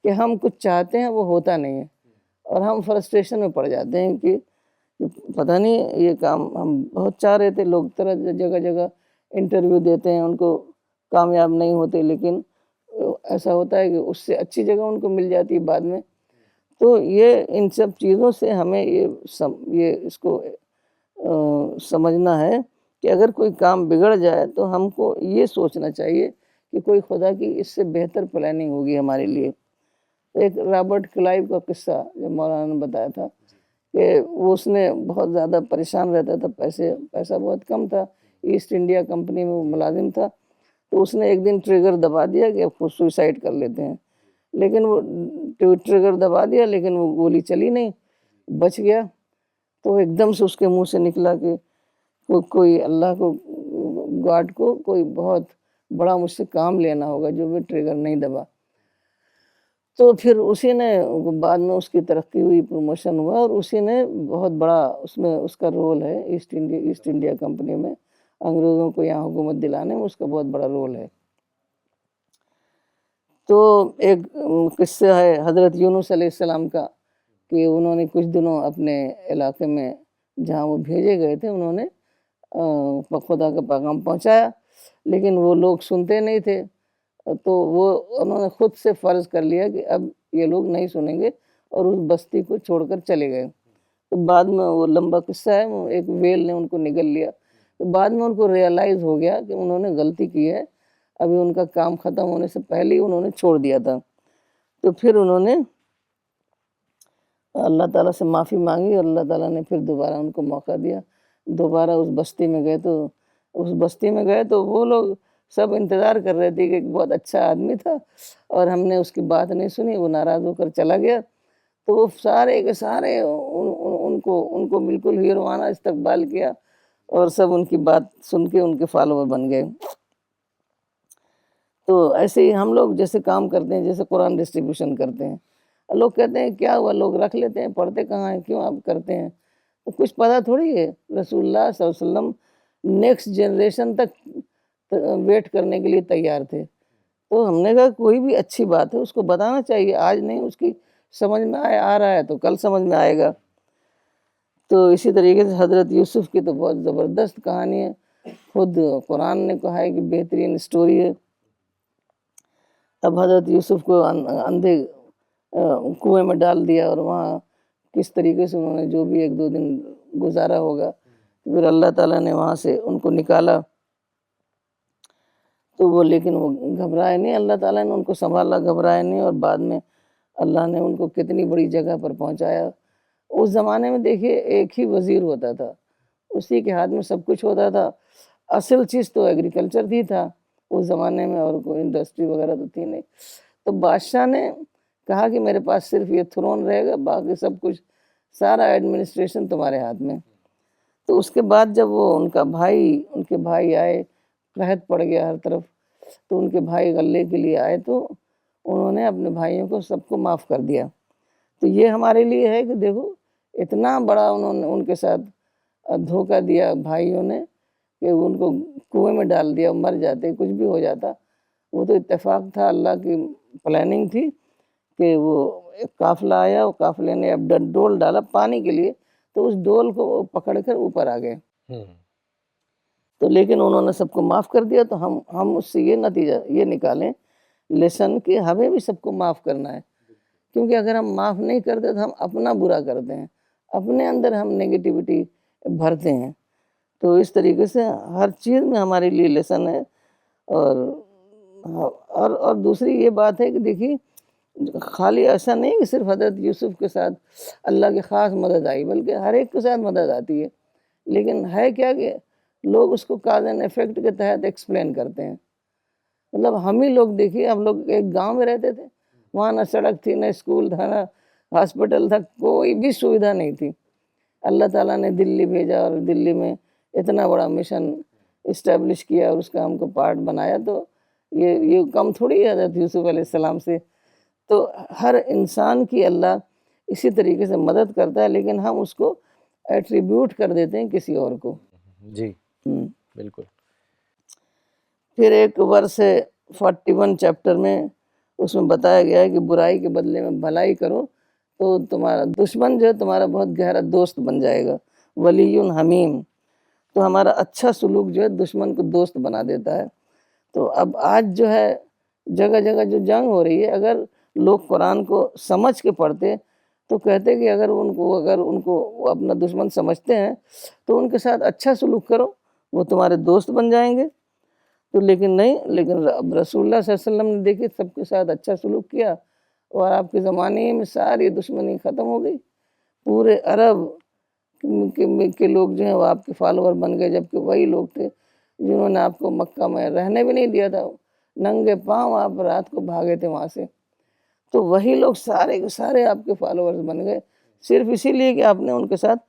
کہ ہم کچھ چاہتے ہیں وہ ہوتا نہیں ہے, اور ہم فرسٹریشن میں پڑ جاتے ہیں کہ پتہ نہیں یہ کام ہم بہت چاہ رہے تھے. لوگ طرح جگہ جگہ انٹرویو دیتے ہیں, ان کو کامیاب نہیں ہوتے, لیکن ایسا ہوتا ہے کہ اس سے اچھی جگہ ان کو مل جاتی ہے بعد میں. تو یہ ان سب چیزوں سے ہمیں یہ اس کو سمجھنا ہے کہ اگر کوئی کام بگڑ جائے تو ہم کو یہ سوچنا چاہیے کہ کوئی خدا کی اس سے بہتر پلاننگ ہوگی ہمارے لیے. ایک رابرٹ کلائیو کا قصہ جو مولانا نے بتایا تھا کہ اس نے بہت زیادہ پریشان رہتا تھا, پیسہ بہت کم تھا, ایسٹ انڈیا کمپنی میں وہ ملازم تھا. تو اس نے ایک دن ٹریگر دبا دیا کہ اب خود سوئسائڈ کر لیتے ہیں, لیکن وہ ٹریگر دبا دیا لیکن وہ گولی چلی نہیں, بچ گیا. تو ایک دم سے اس کے منہ سے نکلا کہ کوئی اللہ کو گاڈ کو کوئی بہت بڑا مجھ سے کام لینا ہوگا جو بھی ٹریگر نہیں دبا. تو پھر اسی نے بعد میں اس کی ترقی ہوئی, پروموشن ہوا, اور اسی نے بہت بڑا اس میں اس کا رول ہے ایسٹ انڈیا کمپنی میں, انگریزوں کو یہاں حکومت دلانے میں اس کا بہت بڑا رول ہے. تو ایک قصہ ہے حضرت یونس علیہ السلام کا کہ انہوں نے کچھ دنوں اپنے علاقے میں جہاں وہ بھیجے گئے تھے انہوں نے خدا کا پیغام پہنچایا, لیکن وہ لوگ سنتے نہیں تھے. تو انہوں نے خود سے فرض کر لیا کہ اب یہ لوگ نہیں سنیں گے, اور اس بستی کو چھوڑ کر چلے گئے. تو بعد میں وہ لمبا قصہ ہے, ایک ویل نے ان کو نگل لیا. تو بعد میں ان کو ریئلائز ہو گیا کہ انہوں نے غلطی کی ہے, ابھی ان کا کام ختم ہونے سے پہلے ہی انہوں نے چھوڑ دیا تھا. تو پھر انہوں نے اللہ تعالیٰ سے معافی مانگی, اور اللہ تعالیٰ نے پھر دوبارہ ان کو موقع دیا. دوبارہ اس بستی میں گئے تو وہ لوگ سب انتظار کر رہے تھے کہ ایک بہت اچھا آدمی تھا, اور ہم نے اس کی بات نہیں سنی, وہ ناراض ہو کر چلا گیا. تو وہ سارے کے سارے ان کو بالکل ہیروانہ استقبال کیا, اور سب ان کی بات سن کے ان کے فالوور بن گئے. تو ایسے ہی ہم لوگ جیسے کام کرتے ہیں, جیسے قرآن ڈسٹریبیوشن کرتے ہیں, لوگ کہتے ہیں کیا ہوا, لوگ رکھ لیتے ہیں, پڑھتے کہاں ہیں, کیوں آپ کرتے ہیں. تو کچھ پتہ تھوڑی ہے, رسول اللہ صلی اللہ علیہ وسلم نیکسٹ جنریشن تک ویٹ کرنے کے لیے تیار تھے. تو ہم نے کہا کوئی بھی اچھی بات ہے اس کو بتانا چاہیے, آج نہیں اس کی سمجھ میں آ رہا ہے تو کل سمجھ میں آئے گا. تو اسی طریقے سے حضرت یوسف کی تو بہت زبردست کہانی ہے, خود قرآن نے کہا ہے کہ بہترین سٹوری ہے. اب حضرت یوسف کو اندھے کنویں میں ڈال دیا, اور وہاں کس طریقے سے انہوں نے جو بھی 1-2 دن گزارا ہوگا, پھر اللہ تعالیٰ نے وہاں سے ان کو نکالا. تو وہ لیکن وہ گھبرائے نہیں, اللہ تعالیٰ نے ان کو سنبھالا, گھبرائے نہیں, اور بعد میں اللہ نے ان کو کتنی بڑی جگہ پر پہنچایا. اس زمانے میں دیکھیے ایک ہی وزیر ہوتا تھا, اسی کے ہاتھ میں سب کچھ ہوتا تھا. اصل چیز تو ایگریکلچر ہی تھا اس زمانے میں, اور کوئی انڈسٹری وغیرہ تو تھی نہیں. تو بادشاہ نے کہا کہ میرے پاس صرف یہ تھرون رہے گا, باقی سب کچھ سارا ایڈمنسٹریشن تمہارے ہاتھ میں. تو اس کے بعد جب وہ ان کے بھائی آئے, قحط پڑ گیا ہر طرف, تو ان کے بھائی غلے کے لیے آئے, تو انہوں نے اپنے بھائیوں کو سب کو معاف کر دیا. تو یہ ہمارے لیے ہے کہ دیکھو اتنا بڑا انہوں نے ان کے ساتھ دھوکہ دیا بھائیوں نے کہ ان کو کنویں میں ڈال دیا، مر جاتے، کچھ بھی ہو جاتا۔ وہ تو اتفاق تھا، اللہ کی پلاننگ تھی کہ وہ ایک قافلہ آیا، وہ قافلے نے اب ڈول ڈالا پانی کے لیے، تو اس ڈول کو وہ پکڑ کر اوپر آ گئے۔ تو لیکن انہوں نے سب کو معاف کر دیا۔ تو ہم اس سے یہ نتیجہ یہ نکالیں لیسن کہ ہمیں بھی سب کو معاف کرنا ہے، کیونکہ اگر ہم معاف نہیں کرتے تو ہم اپنا برا کرتے ہیں، اپنے اندر ہم نگیٹیوٹی بھرتے ہیں۔ تو اس طریقے سے ہر چیز میں ہمارے لیے لیسن ہے۔ اور دوسری یہ بات ہے کہ دیکھیے خالی ایسا نہیں کہ صرف حضرت یوسف کے ساتھ اللہ کی خاص مدد آئی، بلکہ ہر ایک کے ساتھ مدد آتی ہے، لیکن ہے کیا کہ لوگ اس کو کاز اینڈ ایفیکٹ کے تحت ایکسپلین کرتے ہیں۔ مطلب ہم ہی لوگ دیکھیے، ہم لوگ ایک گاؤں میں رہتے تھے، وہاں نہ سڑک تھی، نہ اسکول تھا، نہ ہاسپٹل تھا، کوئی بھی سویدھا نہیں تھی۔ اللہ تعالیٰ نے دلی بھیجا اور دلی میں اتنا بڑا مشن اسٹیبلش کیا اور اس کا ہم کو پارٹ بنایا۔ تو یہ کم تھوڑی ہے حضرت یوسف علیہ السلام سے۔ تو ہر انسان کی اللہ اسی طریقے سے مدد کرتا ہے، لیکن ہم اس کو ایٹریبیوٹ کر دیتے ہیں کسی اور کو۔ جی بالکل۔ پھر ایک ورس ہے 41 چیپٹر میں، اس میں بتایا گیا ہے کہ برائی کے بدلے میں بھلائی کرو تو تمہارا دشمن جو ہے تمہارا بہت گہرا دوست بن جائے گا، ولی حمیم۔ تو ہمارا اچھا سلوک جو ہے دشمن کو دوست بنا دیتا ہے۔ تو اب آج جو ہے جگہ جگہ جو جنگ ہو رہی ہے، اگر لوگ قرآن کو سمجھ کے پڑھتے تو کہتے کہ اگر ان کو وہ اپنا دشمن سمجھتے ہیں تو ان کے ساتھ اچھا سلوک کرو، وہ تمہارے دوست بن جائیں گے۔ تو لیکن نہیں، لیکن رسول اللہ صلی اللہ علیہ وسلم نے دیکھیے سب کے ساتھ اچھا سلوک کیا، اور آپ کے زمانے میں ساری دشمنی ختم ہو گئی۔ پورے عرب کے لوگ جو ہیں وہ آپ کے فالوور بن گئے، جبکہ وہی لوگ تھے جنہوں نے آپ کو مکہ میں رہنے بھی نہیں دیا تھا، ننگے پاؤں آپ رات کو بھاگے تھے وہاں سے۔ تو وہی لوگ سارے کے سارے آپ کے فالوورز بن گئے، صرف اسی لیے کہ آپ نے ان کے ساتھ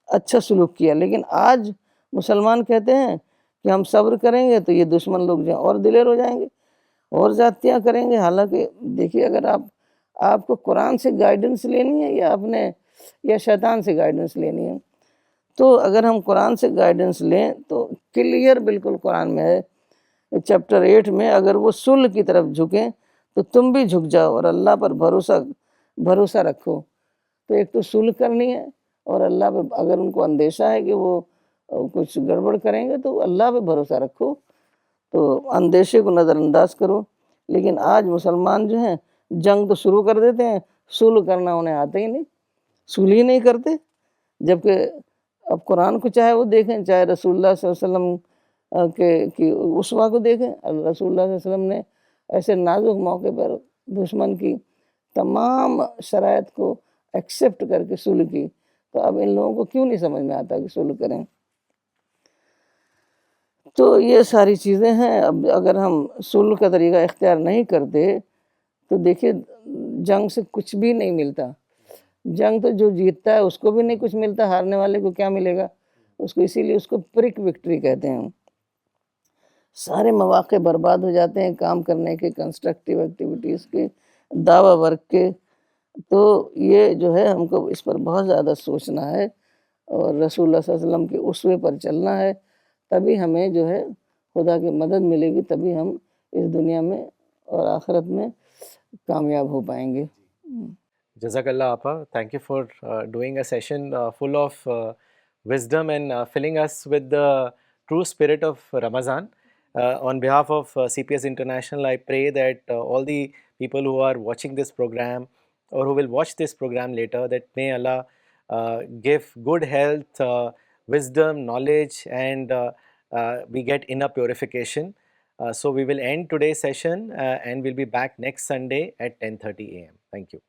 اچھا سلوک کیا۔ لیکن آج مسلمان کہتے ہیں کہ ہم صبر کریں گے تو یہ دشمن لوگ جو ہیں اور دلیر ہو جائیں گے اور زیادتیاں کریں گے۔ حالانکہ دیکھیے اگر آپ کو قرآن سے گائیڈنس لینی ہے یا شیطان سے گائیڈنس لینی ہے، تو اگر ہم قرآن سے گائیڈنس لیں تو کلیئر بالکل قرآن میں ہے، چیپٹر 8 میں، اگر وہ صلح کی طرف جھکیں تو تم بھی جھک جاؤ اور اللہ پر بھروسہ رکھو۔ تو ایک تو صلح کرنی ہے، اور اللہ پہ اگر ان کو اندیشہ ہے کہ وہ کچھ گڑبڑ کریں گے تو اللہ پہ بھروسہ رکھو، تو اندیشے کو نظر انداز کرو۔ لیکن آج مسلمان جو ہیں جنگ تو شروع کر دیتے ہیں، صلح کرنا انہیں آتا ہی نہیں، صلح ہی نہیں کرتے۔ جبکہ اب قرآن کو چاہے وہ دیکھیں، چاہے رسول اللہ صلی اللہ علیہ وسلم کی اسوہ کو دیکھیں، رسول اللہ صلی اللہ علیہ وسلم نے ایسے نازک موقع پر دشمن کی تمام شرائط کو ایکسیپٹ کر کے صلح کی۔ تو اب ان لوگوں کو کیوں نہیں سمجھ میں آتا کہ صلح کریں؟ تو یہ ساری چیزیں ہیں۔ اب اگر ہم صلح کا طریقہ اختیار نہیں کرتے تو دیکھیے جنگ سے کچھ بھی نہیں ملتا۔ جنگ تو جو جیتتا ہے اس کو بھی نہیں کچھ ملتا، ہارنے والے کو کیا ملے گا اس کو؟ اسی لیے اس کو پرک وکٹری کہتے ہیں۔ سارے مواقع برباد ہو جاتے ہیں کام کرنے کے، کنسٹرکٹیو ایکٹیویٹیز کے، دعوی ورک کے۔ تو یہ جو ہے ہم کو اس پر بہت زیادہ سوچنا ہے، اور رسول اللہ صلی اللہ علیہ وسلم کے اسوے پر چلنا ہے، تبھی ہمیں جو ہے خدا کی مدد ملے گی، تبھی ہم اس دنیا میں اور آخرت میں کامیاب ہو پائیں گے۔ Jazakallah Appa. Thank you for doing a session full of wisdom and filling us with the true spirit of Ramadan. On behalf of CPS International, I pray that all the people who are watching this program or who will watch this program later, that may Allah give good health, wisdom, knowledge, and we get inner purification. So we will end today's session and we'll be back next Sunday at 10:30 a.m. Thank you.